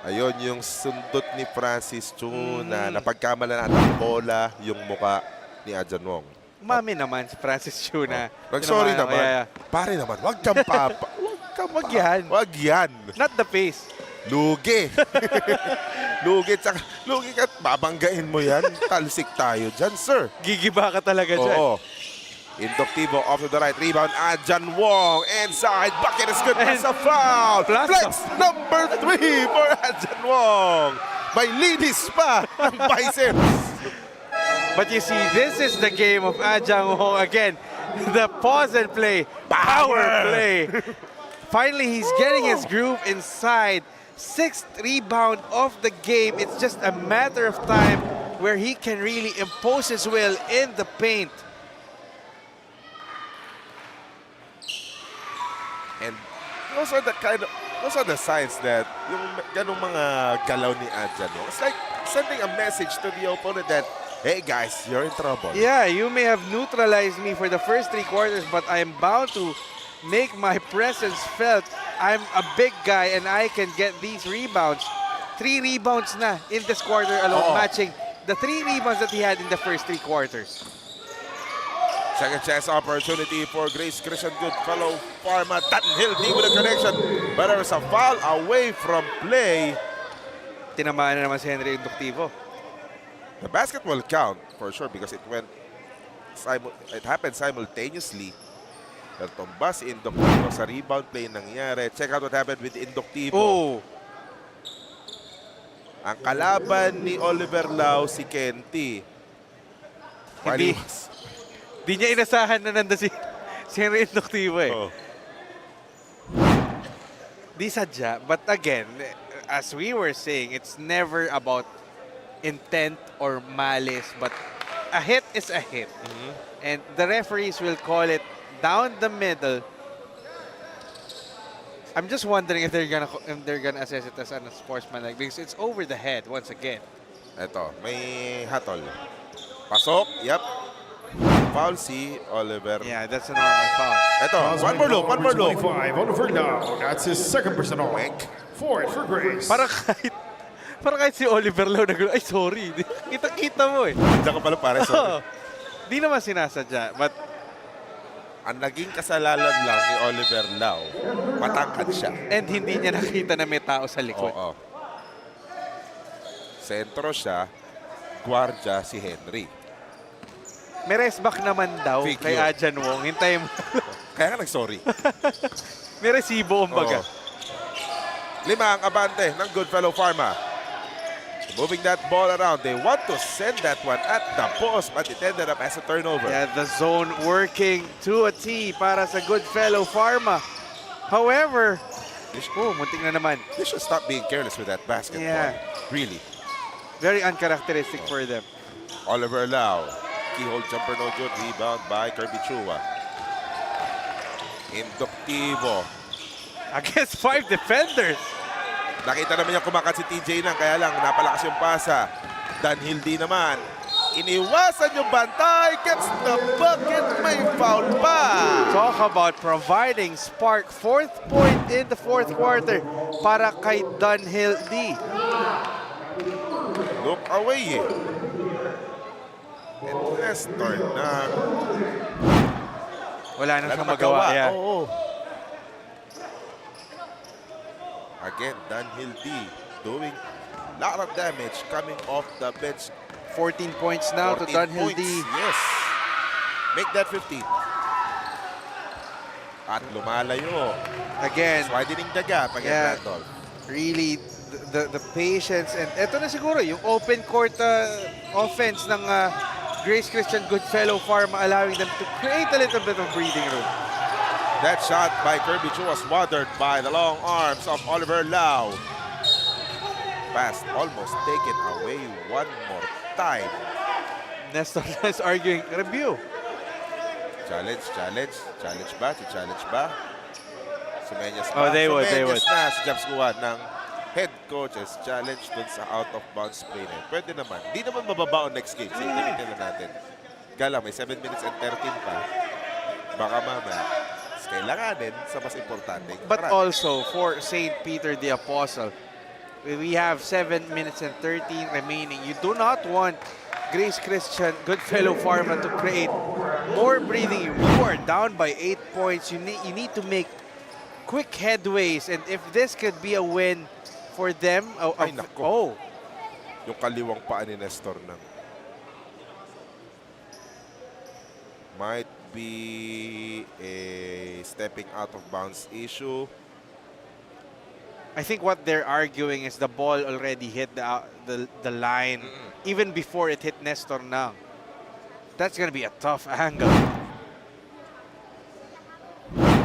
Speaker 4: ayun yung sundot ni Francis Chu na napagkamalan at ang bola yung muka ni Adjan Wong.
Speaker 5: Mami naman si Francis Chu na.
Speaker 4: Nag-sorry naman.
Speaker 5: Yeah.
Speaker 4: Pare naman, wag kang papa.
Speaker 5: Wag yan.
Speaker 4: Wag yan.
Speaker 5: Not the pace.
Speaker 4: Lugi. Lugi. Tsaka, lugi ka. Babanggain mo yan. Talsik tayo dyan, sir.
Speaker 5: Gigiba ka talaga dyan.
Speaker 4: Oo. Induktivo off to the right. Rebound. Adjan Wong. Inside. Bucket is good. Plus a foul. Flex number 3 for Adjan Wong. May linis pa ang biceps.
Speaker 5: But you see, this is the game of Adjan Wong again. The pause and play. Power play. Finally, he's getting his groove inside. 6th rebound of the game. It's just a matter of time where he can really impose his will in the paint.
Speaker 4: And those are the signs that yung ganung mga galaw ni Adjan Wong, it's like sending a message to the opponent that, hey guys, you're in trouble.
Speaker 5: Yeah, you may have neutralized me for the first 3 quarters, but I'm bound to make my presence felt. I'm a big guy and I can get these rebounds. 3 rebounds na in this quarter alone, matching the 3 rebounds that he had in the first 3 quarters.
Speaker 4: Second chance opportunity for Grace Christian Goodfellow Pharma. Tanduay Gym with a connection. But there's a foul away from play.
Speaker 5: Tinamaan na naman si Henry Induktivo.
Speaker 4: The basket will count for sure because it happened simultaneously. Natumba si Induktivo sa rebound play nangyari. Check out what happened with Induktivo.
Speaker 5: Oh.
Speaker 4: Ang kalaban ni Oliver Lau, si Kenty.
Speaker 5: Di niya inasahan na nanda si Henry Induktivo eh.
Speaker 4: Oh.
Speaker 5: Di sadya. But again, as we were saying, it's never about intent or malice, but a hit is a hit. And the referees will call it down the middle. I'm just wondering if they're gonna assess it as a sportsmanlike because it's over the head once again.
Speaker 4: Eto, may hatol. Pasok, yep. Foul si Oliver.
Speaker 5: Yeah, that's a normal foul.
Speaker 4: Eto, one more look.
Speaker 6: 25, Oliver Lau. That's his second personal. Fourth for Grace.
Speaker 5: Parang kahit si Oliver Lau nagulong, ay sorry, kita-kita mo eh.
Speaker 4: Diyan ka pala pare, sorry.
Speaker 5: Di naman sinasadya, but
Speaker 4: ang naging kasalanan lang ni Oliver Lau, matangkad siya.
Speaker 5: and hindi niya nakita na may tao sa likod.
Speaker 4: Oo. Sentro siya, gwardya si Henry.
Speaker 5: May rest back naman daw
Speaker 4: Fake
Speaker 5: kay
Speaker 4: yun.
Speaker 5: Adjan Wong. Hintayin mo.
Speaker 4: Kaya nga nag-sorry.
Speaker 5: May resibo kumbaga.
Speaker 4: Oo. 5 ang abante ng Goodfellow Pharma. Moving that ball around. They want to send that one at the post, but it ended up as a turnover.
Speaker 5: Yeah, the zone working to a T para sa Goodfellow Pharma. However, muntik na naman.
Speaker 4: They should stop being careless with that basketball.
Speaker 5: Yeah.
Speaker 4: Really.
Speaker 5: Very uncharacteristic for them.
Speaker 4: Oliver Lau. Keyhole jumper no good. Rebound by Kirby Chua. Induktivo.
Speaker 5: Against 5 defenders.
Speaker 4: Nakita naman niya kumakat si TJ nang, kaya lang napalakas yung pasa. Danhildi naman. Iniwasan yung bantay. Gets the bucket. May foul pa.
Speaker 5: Talk about providing spark. 4th point in the 4th quarter para kay Dunhill D.
Speaker 4: Look away eh. And Nestor na.
Speaker 5: Wala na siyang magawa. Yeah.
Speaker 4: Oo. Again, Dunhill D doing a lot of damage coming off the bench.
Speaker 5: 14 points now to
Speaker 4: 14
Speaker 5: Dunhill D.
Speaker 4: points. Yes. Make that 15. At lumalayo.
Speaker 5: Again.
Speaker 4: Widening the gap against
Speaker 5: Yeah.
Speaker 4: Randolph.
Speaker 5: Really, the patience. And eto na siguro, yung open court offense ng Grace Christian Goodfellow Pharma allowing them to create a little bit of breathing room.
Speaker 4: That shot by Kirby Chu was watered by the long arms of Oliver Lau. Pass almost taken away one more time.
Speaker 5: Nestor is arguing, review.
Speaker 4: Challenge ba? Challenge ba? Sumenyas ba?
Speaker 5: Oh, they would.
Speaker 4: Sumenyas na si James Guan ng head coach's challenge dun sa out-of-bounds play na. Pwede naman. Hindi naman mababaon next game. Sige, gamitin na natin. Gala, may 7 minutes and 13 pa. Baka mamaya, kailanganin sa mas importante.
Speaker 5: But also, for St. Peter the Apostle, we have 7 minutes and 13 remaining. You do not want Grace Christian Goodfellow Pharma to create more breathing. You are down by 8 points. You need to make quick headways. And if this could be a win for them,
Speaker 4: Ay, nako. Yung kaliwang paa ni Nestor nang might be a stepping out of bounds issue.
Speaker 5: I think what they're arguing is the ball already hit the line even before it hit Nestor Nang. That's going to be a tough angle.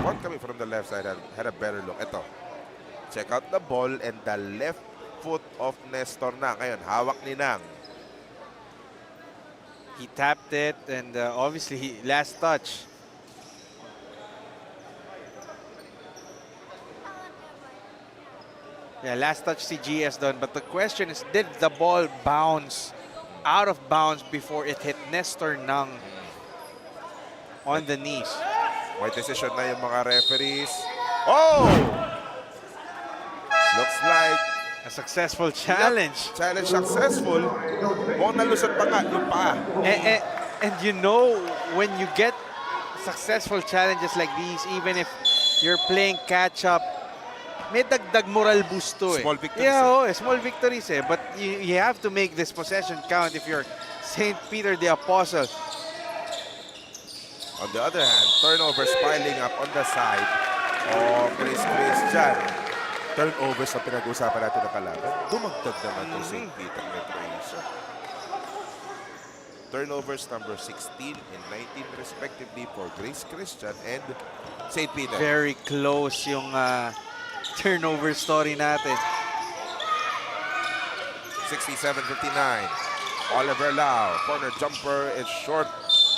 Speaker 4: One coming from the left side had a better look. Ito. Check out the ball and the left foot of Nestor Nang. Ngayon, hawak ni Nang.
Speaker 5: He tapped it and obviously last touch. Yeah, last touch si GS done. But the question is, did the ball bounce out of bounds before it hit Nestor Nang on the knees?
Speaker 4: May decision na yung mga referees. Oh! Looks like
Speaker 5: a successful challenge.
Speaker 4: Yep, challenge successful. Mukhang nalusot pa nga yung paa.
Speaker 5: And you know, when you get successful challenges like these, even if you're playing catch-up, may dagdag moral boost to
Speaker 4: Small victories.
Speaker 5: Yeah, small victories eh. But you have to make this possession count if you're St. Peter the Apostle.
Speaker 4: On the other hand, turnovers piling up on the side of Grace Christian. Turnovers na pinag-usapan natin ng kalaban. Dumagdag naman to St. Peter Metro Asia. Turnovers number 16 and 19 respectively for Grace Christian and St. Peter.
Speaker 5: Very close yung turnover story natin.
Speaker 4: 67-59. Oliver Lau. Corner jumper is short.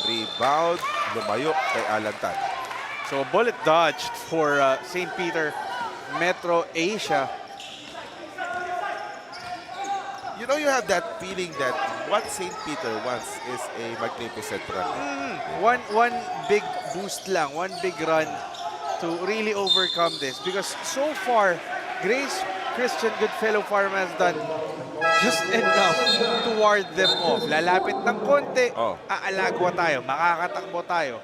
Speaker 4: Rebound. Lumayo kay Alantan.
Speaker 5: So a bullet dodged for St. Peter Metro Asia.
Speaker 4: You know, you have that feeling that what St. Peter wants is a magnificent run.
Speaker 5: One big boost lang, one big run to really overcome this. Because so far, Grace Christian Goodfellow Pharma has done just enough to ward them off. Lalapit ng konti, aalagwa tayo, makakatakbo tayo.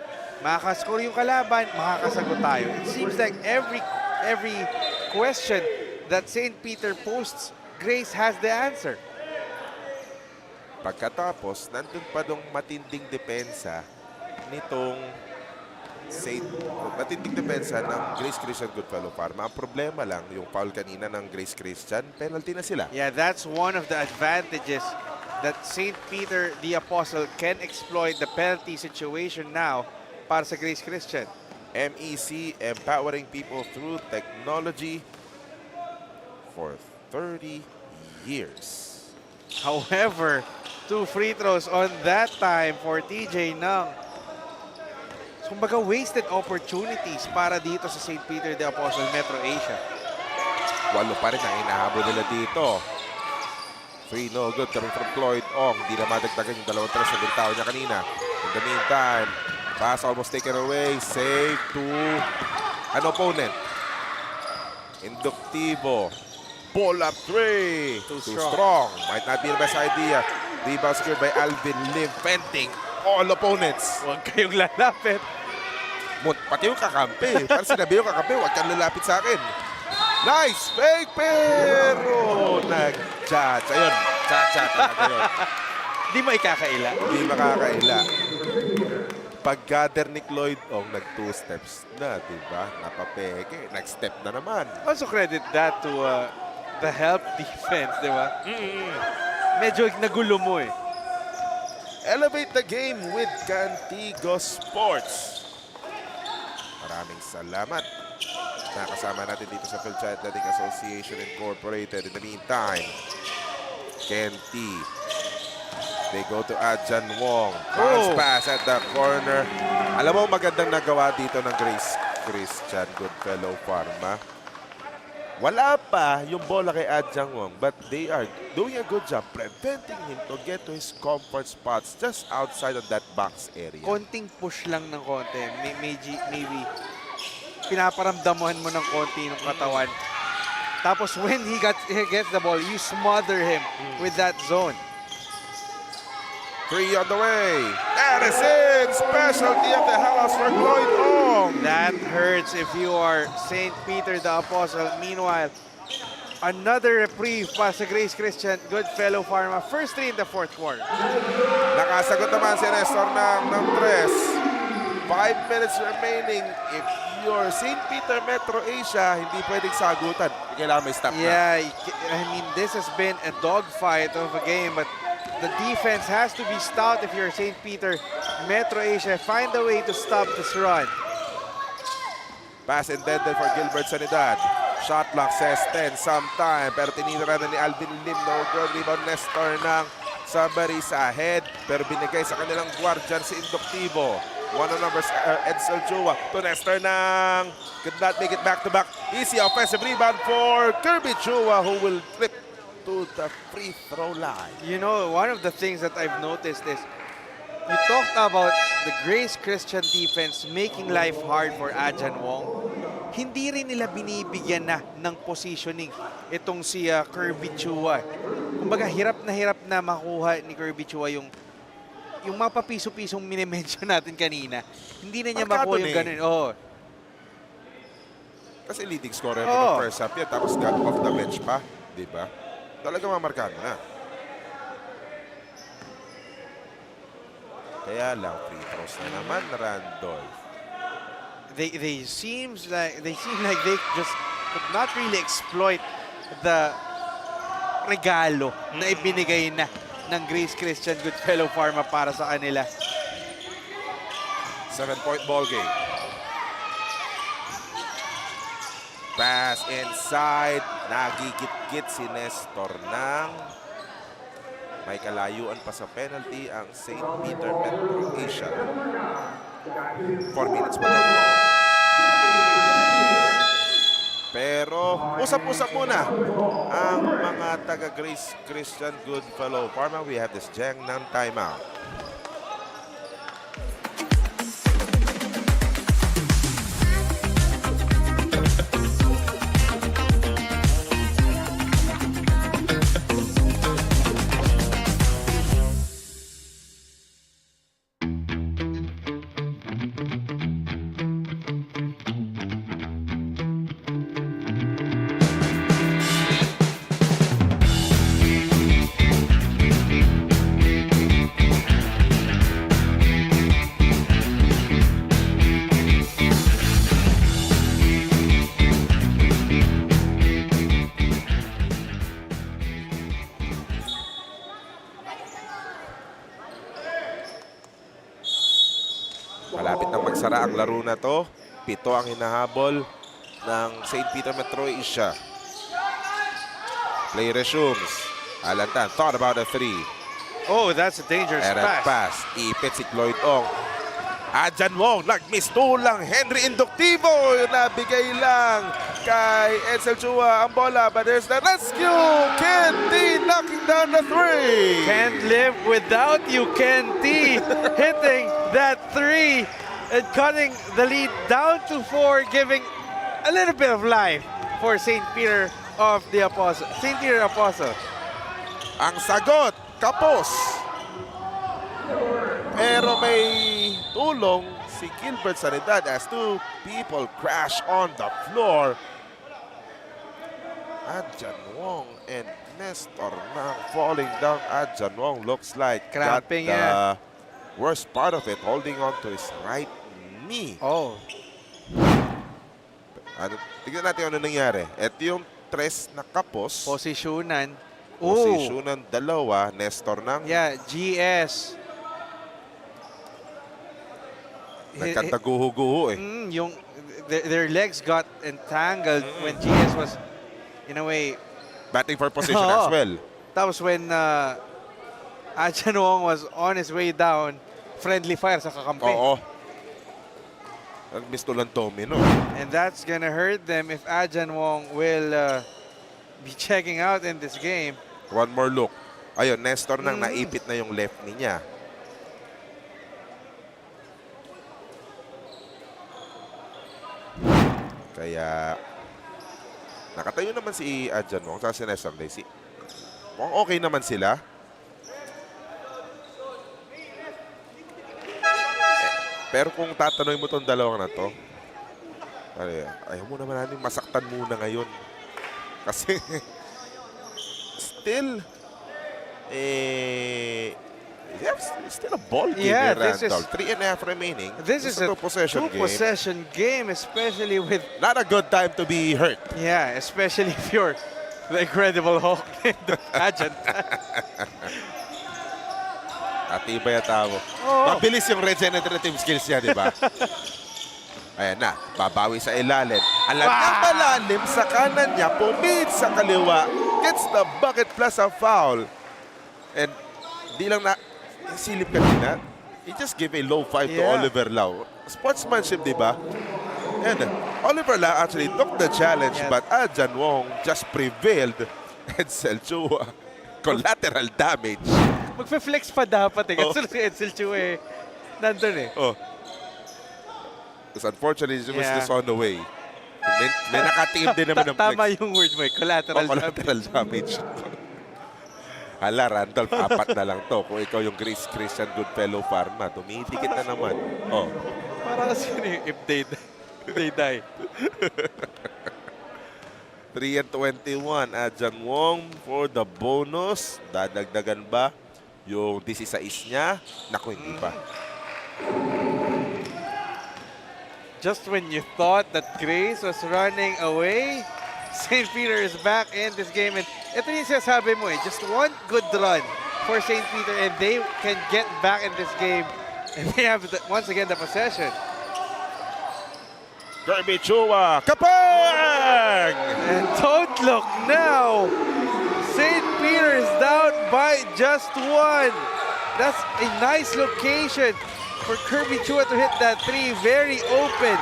Speaker 5: Makakascore yung kalaban, makakasagot tayo. It seems like every question that St. Peter posts, Grace has the answer.
Speaker 4: Pagkatapos, nandun pa dong matinding depensa nitong matinding depensa ng Grace Christian Goodfellow Pharma. Ang problema lang, yung foul kanina ng Grace Christian, penalty na sila.
Speaker 5: Yeah, that's one of the advantages that St. Peter the Apostle can exploit the penalty situation now para sa Grace Christian.
Speaker 4: MEC, empowering people through technology for 30 years.
Speaker 5: However, 2 free throws on that time for TJ Nang. So, kumbaga wasted opportunities para dito sa St. Peter the Apostle Metro Asia.
Speaker 4: 8 pa rin ang inahabol nila dito. Free no good coming from Cloyd Ong. Hindi na madagdagan yung 2 tres na bintaw niya kanina. In the meantime, pass almost taken away. Save to an opponent. Inductivo. Pull up 3. Too strong. Might not be the best idea. Rebound secured by Alvin Lim. Venting all opponents.
Speaker 5: Huwag kayong lalapit.
Speaker 4: Pati yung kakampi. Parang sinabi yung kakampi, huwag kang lalapit sa akin. Nice fake, pero nag-chat. Ayun, chat talaga yun.
Speaker 5: Di maikakaila.
Speaker 4: Hindi makakaila. Pag-gather ni Cloyd Ong, nag-2 steps na, diba? Napapeke, nag-step na naman.
Speaker 5: Also credit that to the help defense, di ba? Medyo nagulo mo eh.
Speaker 4: Elevate the game with Cantigo Sports. Maraming salamat. Nakasama natin dito sa Fil-Chi Athletic Association Incorporated. In the meantime, Kenti. They go to Adjan Wong. Bounce pass at the corner. Alam mo, magandang nagawa dito ng Grace Christian Goodfellow Pharma. Wala pa yung bola kay Adjan Wong, but they are doing a good job preventing him to get to his comfort spots just outside of that box area.
Speaker 5: Konting push lang ng konti. Maybe pinaparamdaman mo ng konti ng katawan. Tapos when he gets the ball, you smother him with that zone.
Speaker 4: 3 on the way. That is it. Specialty of the house for Lloyd Ong.
Speaker 5: That hurts if you are St. Peter the Apostle. Meanwhile, another reprieve pa sa Grace Christian Goodfellow Pharma. First 3 in the fourth quarter.
Speaker 4: Nakasagot naman si Nestor ng 3. 5 minutes remaining. If you're St. Peter Metro Asia, hindi pwedeng sagutan. Kailangan may stop na.
Speaker 5: Yeah, I mean, this has been a dogfight of a game, but the defense has to be stout if you're St. Peter Metro Asia. Find a way to stop this run.
Speaker 4: Pass intended for Gilbert Sanidad. Shot clock says 10 sometime. Pero tinitira na ni Alvin Lim. No good. Rebound Nestor ng somebody sa head. Pero binigay sa kanilang guardian si Induktivo. One on numbers, Edsel Chua to Nestor ng could not make it back to back. Easy offensive rebound for Kirby Chua, who will flip to the free throw line.
Speaker 5: You know, one of the things that I've noticed is you talked about the Grace Christian defense making life hard for Adjan Wong. Hindi rin nila binibigyan na ng positioning itong si Kirby Chua. Kumbaga, hirap na makuha ni Kirby Chua yung mga papiso-pisong minimension natin kanina. Hindi na niya makuha yung ganun. Oh.
Speaker 4: Kasi leading scorer mo ng first half yan, tapos got off the bench pa. Diba? Talaga mamarkado na. Kaya lang, free throws na naman, Randolph.
Speaker 5: They seem like they just could not really exploit the regalo na ibinigay na ng Grace Christian Goodfellow Pharma para sa kanila.
Speaker 4: 7-point ball game. Pass inside. Nagigit-git si Nestor ng may kalayuan pa sa penalty ang St. Peter Metro Asia. 4 minutes pa lang. Pero usap-usap muna ang mga taga Grace Christian Goodfellow Pharma. We have this Jiangnan timeout. Malapit nang magsara ang laro na to. 7 ang hinahabol ng St. Peter Metro Asia. Play resumes. Alantan thought about a 3.
Speaker 5: Oh, that's a dangerous
Speaker 4: pass. Ipit si Lloyd Ong. Adjan Wong, nagmistulang Henry Induktivo. Nabigay lang kay Edsel Chua ang bola. But there's the rescue. Kenti knocking down the 3.
Speaker 5: Can't live without you, Kenti. Hitting that 3 and cutting the lead down to 4, giving a little bit of life for St. Peter of the Apostle. St. Peter Apostle.
Speaker 4: Ang sagot, kapos. Pero may tulong si Gilbert Sanidad as 2 people crash on the floor. Adjan Wong and Nestor na falling down. Adjan Wong looks like
Speaker 5: cramping,
Speaker 4: got the worst part of it, holding on to his right knee.
Speaker 5: Oh.
Speaker 4: Tignan natin ano nangyari. Ito yung 3 na kapos.
Speaker 5: Posisyonan.
Speaker 4: Posisyonan 2. Nestor ng...
Speaker 5: Yeah, GS.
Speaker 4: Nagkataguho-guho eh.
Speaker 5: Their legs got entangled when GS was, in a way,
Speaker 4: Batting for position as well.
Speaker 5: that was when Ajan Wong was on his way down, friendly fire sa kakampi.
Speaker 4: Oo. Nag-miss to lang Tommy, no?
Speaker 5: And that's gonna hurt them if Ajan Wong will be checking out in this game.
Speaker 4: One more look. Ayun, Nestor nang naipit na yung left niya. Kaya nakatayo naman si Ajan Wong sa si Nestor Daisy. Mukhang okay naman sila. Pero kung tatanungin mo tong dalawang na to, ayaw mo naman natin masaktan muna ngayon. Kasi still, still a ball game,
Speaker 5: Yeah,
Speaker 4: Randall. 3.5 remaining.
Speaker 5: This is a two-possession game, especially with...
Speaker 4: Not a good time to be hurt.
Speaker 5: Yeah, especially if you're the Incredible Hulk in the pageant.
Speaker 4: Atibay at tao.
Speaker 5: Oh.
Speaker 4: Mabilis yung regenerative skills niya, di ba? Ayan na, babawi sa ilalim. Alam niya malalim sa kanan niya, pumit sa kaliwa. Gets the bucket plus a foul. And di lang na silip kanina. He just gave a low five to Oliver Lau. Sportsmanship, di ba? And Oliver Lau actually took the challenge, but Ajan Wong just prevailed. Edsel Chua, collateral damage.
Speaker 5: Magfe-flex pa dapat eh. Kasi si Edsel Chua nandun eh.
Speaker 4: Oh. Because unfortunately, he was just on the way. May nakatingin din naman ng flex.
Speaker 5: Tama yung word mo eh.
Speaker 4: Collateral damage. Hala, Randolph, 4 na lang to. Kung ikaw yung Christian Goodfellow Pharma, dumidikit na naman. Oh.
Speaker 5: Para kasi if they die.
Speaker 4: 3 and 21, Ajan Wong for the bonus. Dadagdagan ba yung 16 niya? Naku, hindi pa.
Speaker 5: Just when you thought that Grace was running away, St. Peter is back in this game. And ito yung sinasabi mo eh, just one good run for St. Peter and they can get back in this game. And they have, once again, the possession.
Speaker 4: Kirby Chua, kapang!
Speaker 5: And don't look now. St. Peter is down by just one. That's a nice location for Kirby Chua to hit that three. Very open.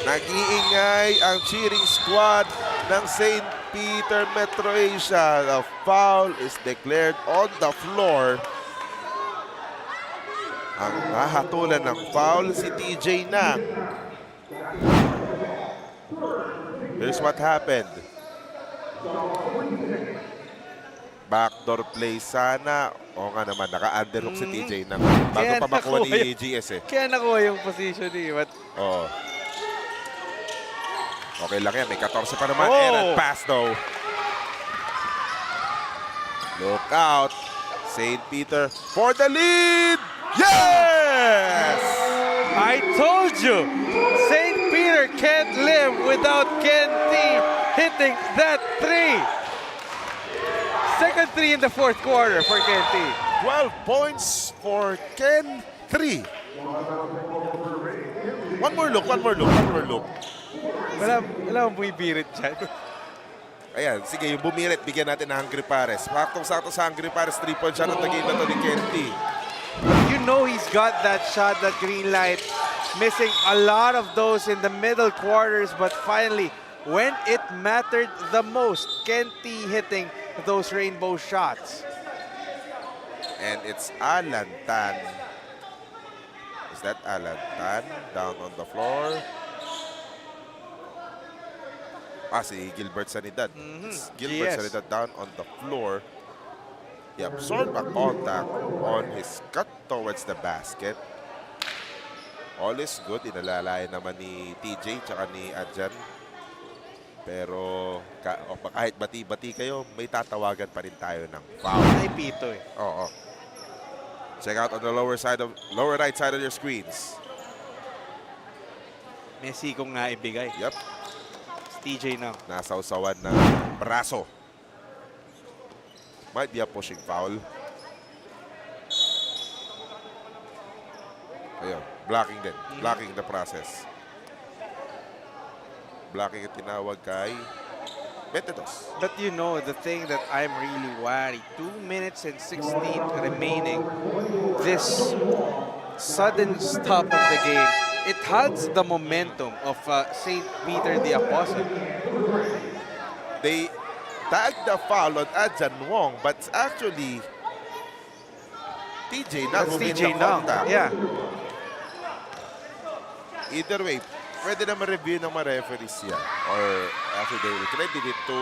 Speaker 4: Nag-iingay ang cheering squad ng St. Peter Metro Asia. The foul is declared on the floor. Ang hahatulan ng foul si TJ na. Here's what happened. Backdoor play sana. O nga naman, naka-underhook si TJ na. Bago pa makuha ni GS eh.
Speaker 5: Kaya nakuha yung position eh. But...
Speaker 4: Oh. Okay lang yan. May 14 pa naman. Errant pass though. Look out. St. Peter for the lead. Yes!
Speaker 5: I told you. St. Peter can't live without Ken T hitting that three. Second three in the fourth quarter for Ken T.
Speaker 4: 12 points for Ken. 3. One more look.
Speaker 5: Wala akong bumibirit dyan.
Speaker 4: Ayan, sige, yung bumirit, bigyan natin ng Hungry Pares. Saktong-sakto sa Hungry Pares, 3-point shot at game na to ni Kenty.
Speaker 5: You know he's got that shot, that green light, missing a lot of those in the middle quarters, but finally, when it mattered the most, Kenty hitting those rainbow shots.
Speaker 4: And it's Alan Tan. Is that Alan Tan down on the floor? Si Gilbert Sanidad. Gilbert Sanidad down on the floor. He absorbed a contact on his cut towards the basket. All is good. Inalalayan naman ni TJ tsaka ni Adjan. Pero kahit bati-bati kayo, may tatawagan pa rin tayo ng foul.
Speaker 5: Ay, pito eh.
Speaker 4: Oo. Check out on the lower right side of your screens.
Speaker 5: Messi kong naibigay.
Speaker 4: Yep.
Speaker 5: TJ now.
Speaker 4: Nasawsawan ng braso. Might be a pushing foul. Ayun, blocking din. Blocking the process. Blocking ang tinawag kay 22.
Speaker 5: But you know, the thing that I'm really worried, 2 minutes and 16 remaining, this sudden stop of the game, it halts the momentum of St. Peter the Apostle.
Speaker 4: They tagged the foul on Adjan Wong, but it's actually TJ Nang.
Speaker 5: That's TJ Nang. Yeah.
Speaker 4: Either way, pwede naman review ng mga referees yan. Or actually, they will credit it to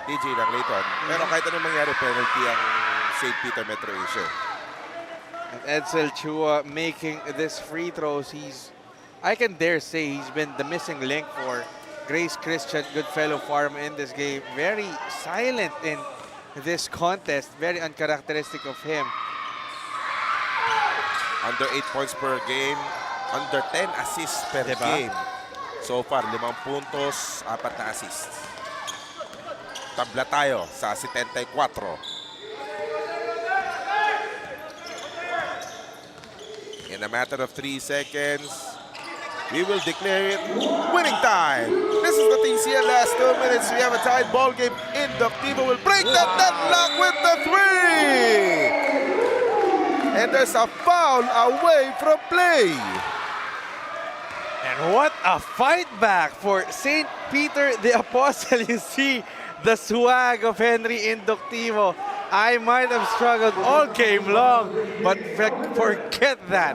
Speaker 4: TJ Nang later on. Pero kahit anong mangyari, penalty ang St. Peter Metro Asia.
Speaker 5: And Edsel Chua making this free throws. I can dare say he's been the missing link for Grace Christian Goodfellow Pharma in this game. Very silent in this contest. Very uncharacteristic of him.
Speaker 4: Under 8 points per game. Under 10 assists per game. So far, 5 puntos, 4 na assists. Tabla tayo sa 74. In a matter of 3 seconds, we will declare it winning time. This is the TCL last 2 minutes. We have a tied ball game. Inductivo will break that deadlock with the 3. And there's a foul away from play.
Speaker 5: And what a fight back for St. Peter the Apostle. You see the swag of Henry Inductivo. I might have struggled all game long, but forget that.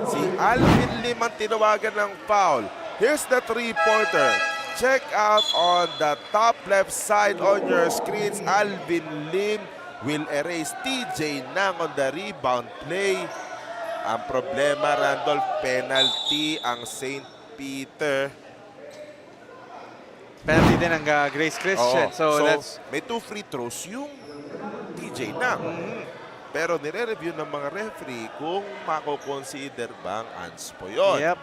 Speaker 4: Si Alvin Lim ang tinawagan ng foul. Here's the 3-pointer. Check out on the top left side on your screens. Alvin Lim will erase TJ Nang on the rebound play. Ang problema, Randolph, penalty ang St. Peter.
Speaker 5: Penalty din ang Grace Christian. So that's...
Speaker 4: may 2 free throws yung TJ Nang. Pero nire-review ng mga referee kung mako-consider bang unspo yun.
Speaker 5: Yep.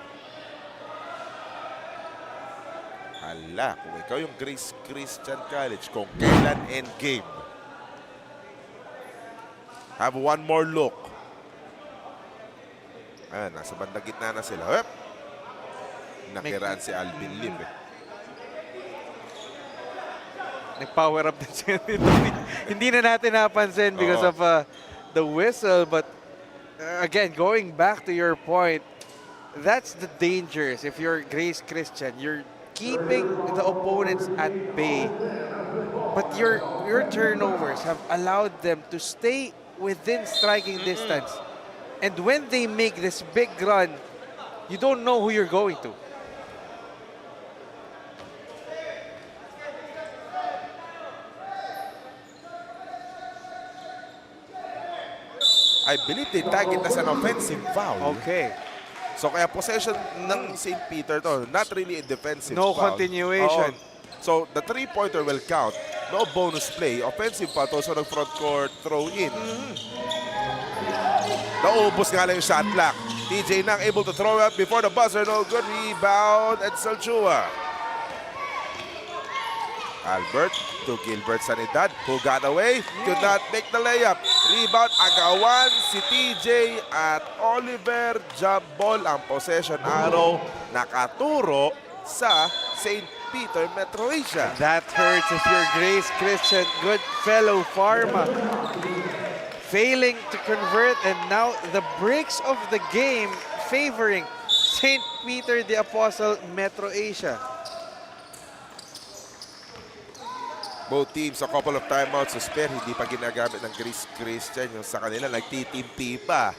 Speaker 4: Hala, kung ikaw yung Grace Christian College, kung kailan endgame. Have one more look. Ayan, nasa bandang gitna na sila. Hup! Nakiraan si Alvin Lim.
Speaker 5: Nag-power up din siya. Hindi na natin napansin because of the whistle. But again, going back to your point, that's the dangers. If you're Grace Christian, you're keeping the opponents at bay. But your turnovers have allowed them to stay within striking distance. And when they make this big run, you don't know who you're going to.
Speaker 4: I believe they tag it as an offensive foul.
Speaker 5: Okay.
Speaker 4: So kaya possession ng St. Peter to, not really a defensive
Speaker 5: No
Speaker 4: foul.
Speaker 5: continuation.
Speaker 4: So the 3-pointer will count. No bonus play. Offensive foul to, so nag-front court throw in. Naubos nga lang yung shot clock. TJ Nang able to throw up before the buzzer. No good rebound. Edsel Chua. Albert to Gilbert Sanidad, who got away, could not make the layup. Rebound, agawan si TJ at Oliver. Jump ball ang possession arrow, nakaturo sa St. Peter Metro Asia.
Speaker 5: That hurts if you're Grace Christian Goodfellow Pharma. Failing to convert, and now the breaks of the game favoring St. Peter the Apostle Metro Asia.
Speaker 4: Both teams a couple of timeouts to spare. Hindi pa ginagamit ng Grace Christian. Yung sa kanila nagtitimpi pa.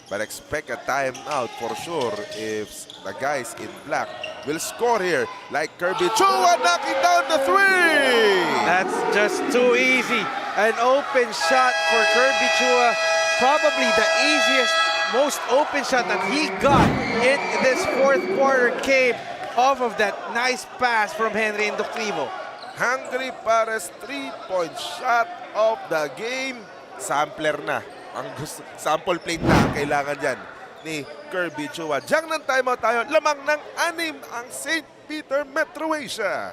Speaker 4: But expect a timeout for sure if the guys in black will score here. Like Kirby Chua knocking down the 3!
Speaker 5: That's just too easy. An open shot for Kirby Chua. Probably the easiest, most open shot that he got in this fourth quarter came off of that nice pass from Henry Inductivo.
Speaker 4: Hungry Pares 3-point shot of the game. Sampler na. Ang sample plate na ang kailangan dyan ni Kirby Chua. Diyan ng timeout tayo. Lamang ng 6 ang St. Peter Metro Asia.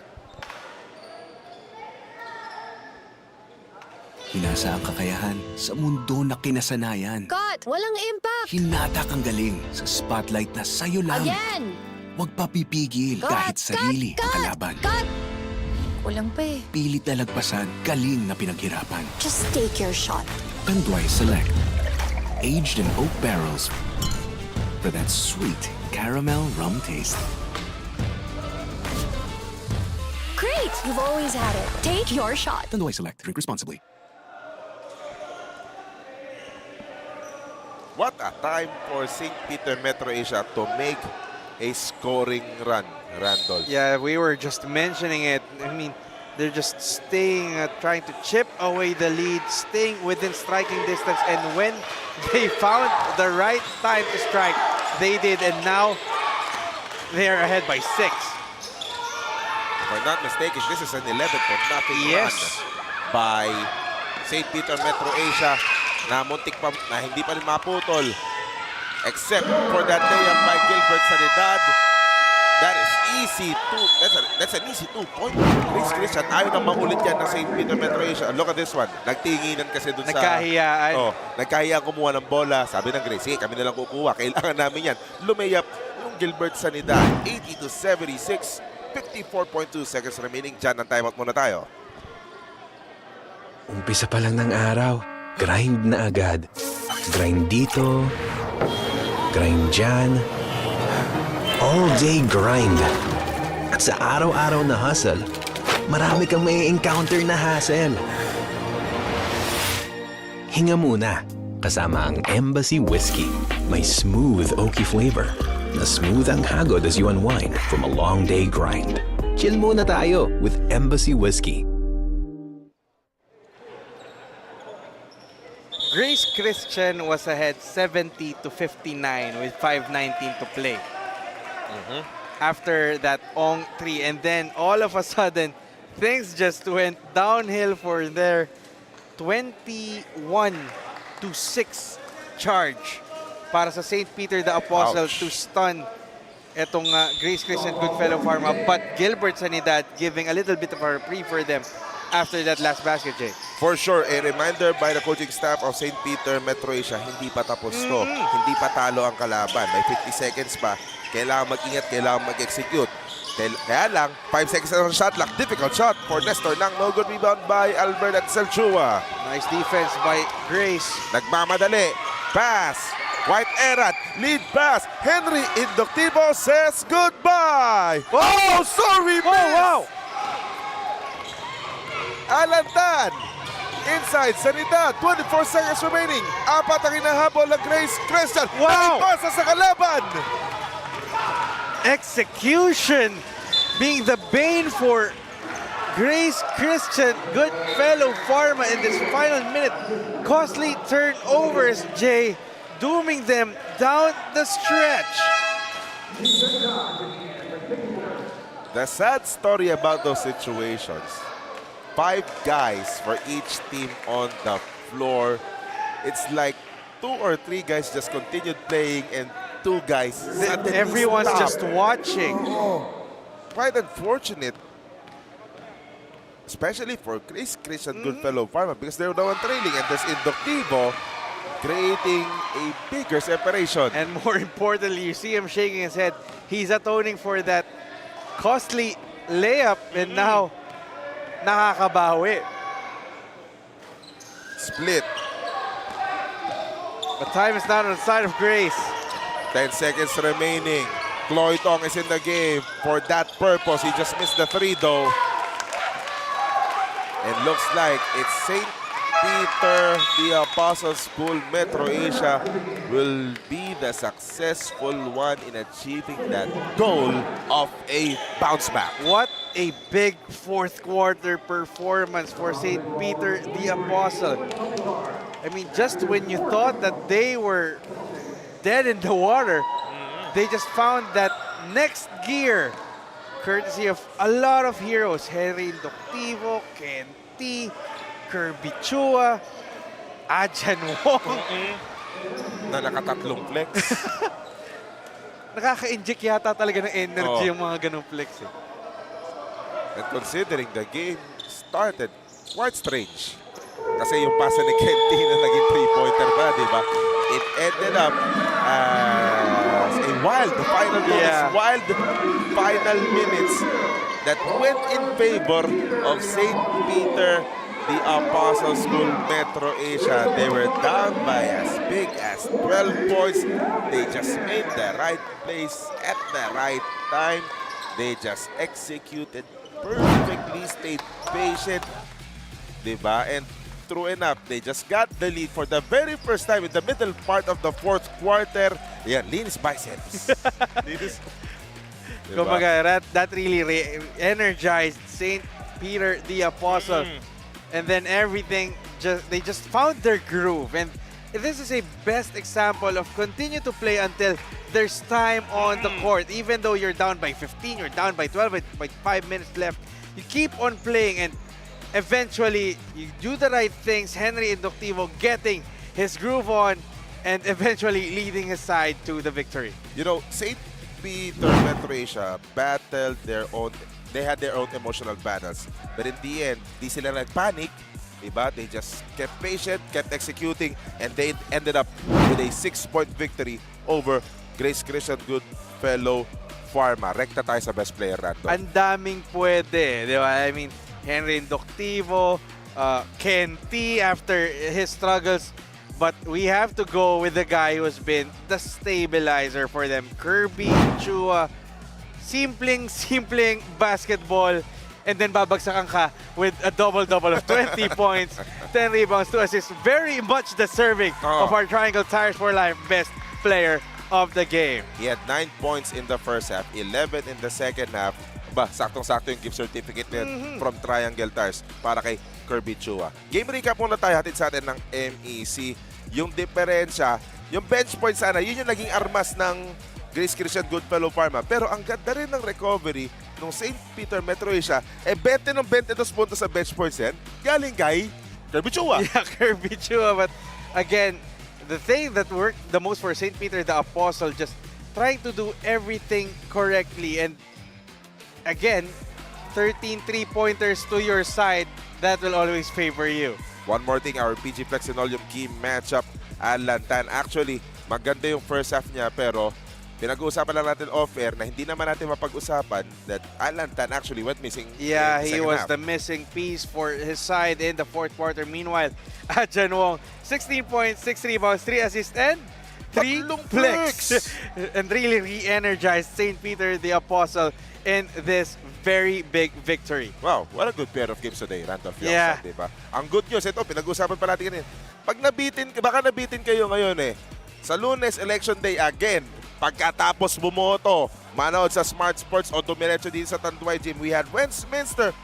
Speaker 10: Hinasa ang kakayahan sa mundo na kinasanayan.
Speaker 3: Cut! Walang impact!
Speaker 10: Hinatak ang galing sa spotlight na sa'yo lang.
Speaker 3: Again!
Speaker 10: Huwag papipigil kahit sarili ang kalaban.
Speaker 3: Cut! Kulang pa eh.
Speaker 10: Pilit na lagpasan, galing na pinaghirapan.
Speaker 3: Just take your shot.
Speaker 10: Tanduay Select. Aged in oak barrels for that sweet caramel rum taste.
Speaker 3: Great! You've always had it. Take your shot.
Speaker 10: Tanduay Select. Drink responsibly.
Speaker 4: What a time for St. Peter Metro Asia to make a scoring run, Randall.
Speaker 5: Yeah, we were just mentioning it. I mean, they're just staying, trying to chip away the lead, staying within striking distance. And when they found the right time to strike, they did. And now they are ahead by 6.
Speaker 4: If I'm not mistaken, this is an 11-0
Speaker 5: Yes.
Speaker 4: run by St. Peter Metro Asia na muntik pa, na hindi pa rin maputol. Except for that layup by Gilbert Sanidad. That is easy. That's an easy 2-point. Chris Christian, ayaw na maulit yan ng St. Peter Metro Asia. Look at this one. Nagtinginan kasi dun sa...
Speaker 5: Nagkahiyaan.
Speaker 4: Oh, nagkahiyaan kumuha ng bola. Sabi ng Grace, sige, kami na lang kukuha. Kailangan namin yan. Lumayap yung Gilbert Sanidad. 80-76. 54.2 seconds remaining. Dyan ang timeout muna tayo.
Speaker 2: Umpisa pa lang ng araw, grind na agad. Grind dito, grind dyan. All day grind. At sa araw-araw na hustle, marami kang may encounter na hassle. Hinga muna, kasama ang Embassy Whiskey. May smooth oaky flavor na smooth ang hagod as you unwind from a long day grind. Chill muna tayo with Embassy Whiskey.
Speaker 5: Grace Christian was ahead 70-59 with 5:19 to play. After that Ong 3, and then all of a sudden things just went downhill for their 21-6 charge para sa St. Peter the Apostle.
Speaker 4: Ouch.
Speaker 5: To stun etong Grace Christian Goodfellow Pharma, but Gilbert Sanidad giving a little bit of a reprieve for them after that last basket, Jay.
Speaker 4: For sure, a reminder by the coaching staff of St. Peter Metro Asia, hindi pa tapos to. Hindi pa talo ang kalaban. May 50 seconds pa. Kailangan mag-ingat, kailangan mag-execute. Kaya lang, 5 seconds na ng shot clock. Difficult shot for Nestor Nang. No good rebound by Albert at Selchua.
Speaker 5: Nice defense by Grace.
Speaker 4: Nagmamadali. Pass. White Erat. Lead pass. Henry Inductivo says goodbye. Oh, sorry, miss.
Speaker 5: Wow!
Speaker 4: Alantan. Inside, Sanidad. 24 seconds remaining. Apat ang hinahabol ng Grace Christian.
Speaker 5: Wow!
Speaker 4: Pasa sa kalaban.
Speaker 5: Execution being the bane for Grace Christian Goodfellow Pharma in this final minute. Costly turnovers, Jay, dooming them down the stretch.
Speaker 4: The sad story about those situations. 5 guys for each team on the floor. It's like 2 or 3 guys just continued playing and 2 guys suddenly
Speaker 5: Everyone's
Speaker 4: stopped.
Speaker 5: just watching.
Speaker 4: Quite unfortunate. Especially for Grace Christian Goodfellow Pharma because they're the one trailing and there's Inductivo creating a bigger separation.
Speaker 5: And more importantly, you see him shaking his head. He's atoning for that costly layup, and now nakakabawi.
Speaker 4: Split.
Speaker 5: But time is not on the side of Grace.
Speaker 4: 10 seconds remaining. Chloe Tong is in the game for that purpose. He just missed the 3 though. And looks like it's St. Peter the Apostle School Metro Asia will be the successful one in achieving that goal of a bounce back.
Speaker 5: What a big fourth quarter performance for St. Peter the Apostle. I mean, just when you thought that they were dead in the water, they just found that next gear, courtesy of a lot of heroes. Henry Inductivo, Ken T, Kirby Chua, Ajan Wong.
Speaker 4: Na nakatatlong flex.
Speaker 5: Nakaka-inject yata talaga ng energy yung mga ganong flex eh.
Speaker 4: And considering the game started quite strange. Kasi yung pasa ni Kenty na naging 3-pointer pa, di ba? It ended up as a wild final minutes that went in favor of St. Peter the Apostle School Metro Asia. They were down by as big as 12 points. They just made the right plays at the right time. They just executed perfectly, stayed patient, diba? And true enough, they just got the lead for the very first time in the middle part of the fourth quarter. Yeah, Linis biceps. Linis. Diba?
Speaker 5: Kumbaga, that really energized St. Peter the Apostle. And then everything, they just found their groove. And this is a best example of continue to play until there's time on the court. Even though you're down by 15, you're down by 12, by 5 minutes left, you keep on playing and eventually you do the right things. Henry Inductivo getting his groove on and eventually leading his side to the victory.
Speaker 4: You know, St. Peter Metro Asia battled their own. They had their own emotional battles. But in the end, di sila nagpanic. Diba? They just kept patient, kept executing, and they ended up with a 6-point victory over Grace Christian Goodfellow Pharma. Rekta tayo sa best player, Randolph.
Speaker 5: Ang daming pwede, di ba? I mean, Henry Inductivo, Kenty after his struggles. But we have to go with the guy who's been the stabilizer for them. Kirby Chua. Simpleng basketball, and then babagsakan ka with a double-double of 20 points, 10 rebounds, 2 assists. Very much deserving of our Triangle Tires for Life best player of the game.
Speaker 4: He had 9 points in the first half, 11 in the second half. Ba, saktong-sakto yung gift certificate from Triangle Tires para kay Kirby Chua. Game recap muna tayo, hatid sa atin ng MEC. Yung diferensya, yung bench points sana, yun yung naging armas ng Grace Christian Goodfellow Pharma. Pero ang ganda rin ng recovery ng St. Peter Metro Asia, 20 ng 22 puntos sa bench points yan, galing kay Kirby Chua.
Speaker 5: Yeah, Kirby Chua. But again, the thing that worked the most for St. Peter the Apostle, just trying to do everything correctly. And again, 13 3-pointers to your side, that will always favor you.
Speaker 4: One more thing, our PG Flexinol, yung key matchup, Alan Tan. Actually, maganda yung first half niya, pero pinag-uusapan lang natin off-air na hindi naman natin mapag-usapan that Alan Tan actually went missing.
Speaker 5: Yeah,
Speaker 4: in the
Speaker 5: he
Speaker 4: second
Speaker 5: was
Speaker 4: half.
Speaker 5: the missing piece for his side in the fourth quarter. Meanwhile, Jan Wong, 16 points, 6 rebounds, 3 assists, and 3 flicks. And really re-energized St. Peter the Apostle in this very big victory.
Speaker 4: Wow, what a good pair of games today, Randolph.
Speaker 5: Yeah.
Speaker 4: Diba? Ang good news, ito, pinag-usapan pa natin kanina. Pag baka nabitin kayo ngayon sa Lunes, Election Day again, pagkatapos bumoto, manood sa Smart Sports o dumiretso din sa Tanduay Gym, we had Westminster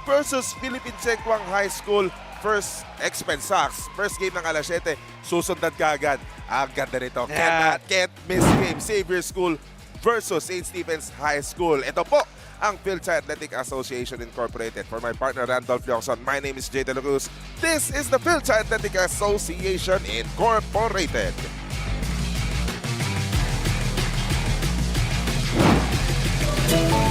Speaker 4: versus Philippine Chengkwang High School. First expense socks. First game ng alas 7, susundan ka agad. Ang ganda nito.
Speaker 5: Yeah.
Speaker 4: Can't miss game. Xavier School versus St. Stephen's High School. Ito po ang Fil-Chi Athletic Association Incorporated. For my partner Randolph Leoson, my name is Jay De La Cruz. This is the Fil-Chi Athletic Association Incorporated.
Speaker 3: Thank you.